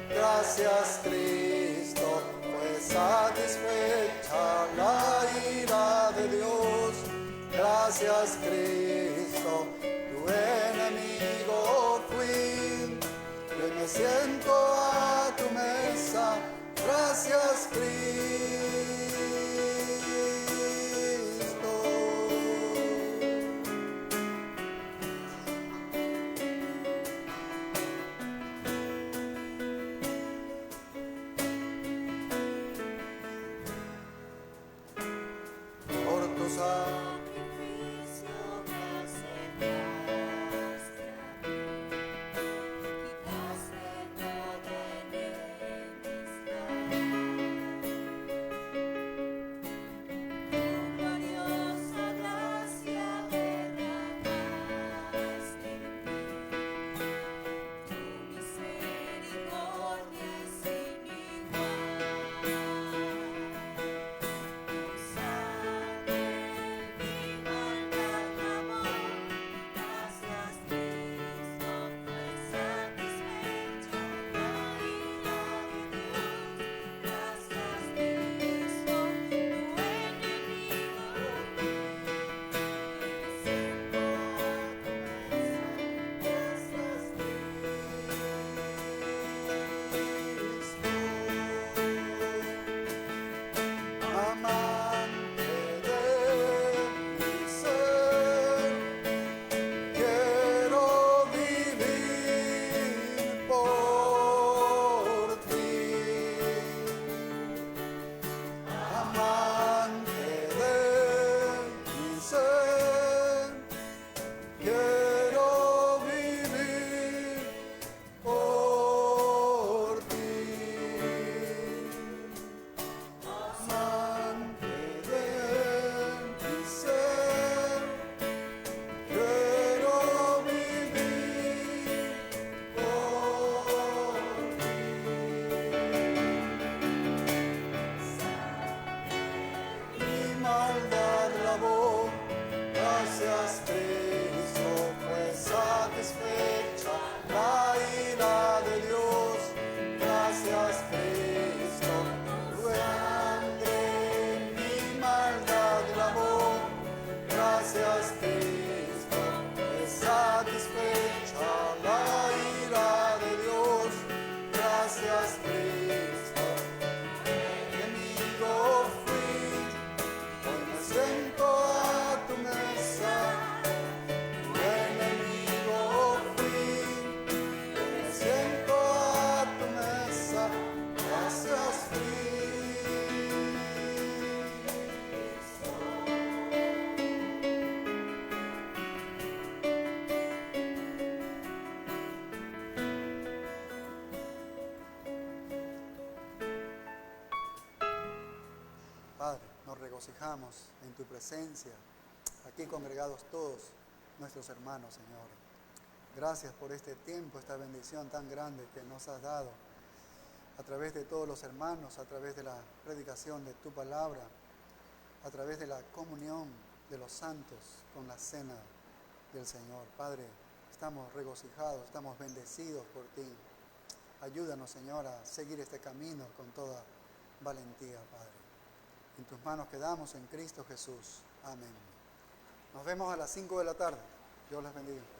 Gracias, Cristo, fue satisfecha la ira de Dios. Gracias, Cristo, tu enemigo fui. Yo me siento a tu mesa. Gracias, Cristo. Padre, nos regocijamos en tu presencia, aquí congregados todos nuestros hermanos, Señor. Gracias por este tiempo, esta bendición tan grande que nos has dado a través de todos los hermanos, a través de la predicación de tu palabra, a través de la comunión de los santos con la cena del Señor. Padre, estamos regocijados, estamos bendecidos por ti. Ayúdanos, Señor, a seguir este camino con toda valentía, Padre. En tus manos quedamos en Cristo Jesús. Amén. Nos vemos a las 5 de la tarde. Dios les bendiga.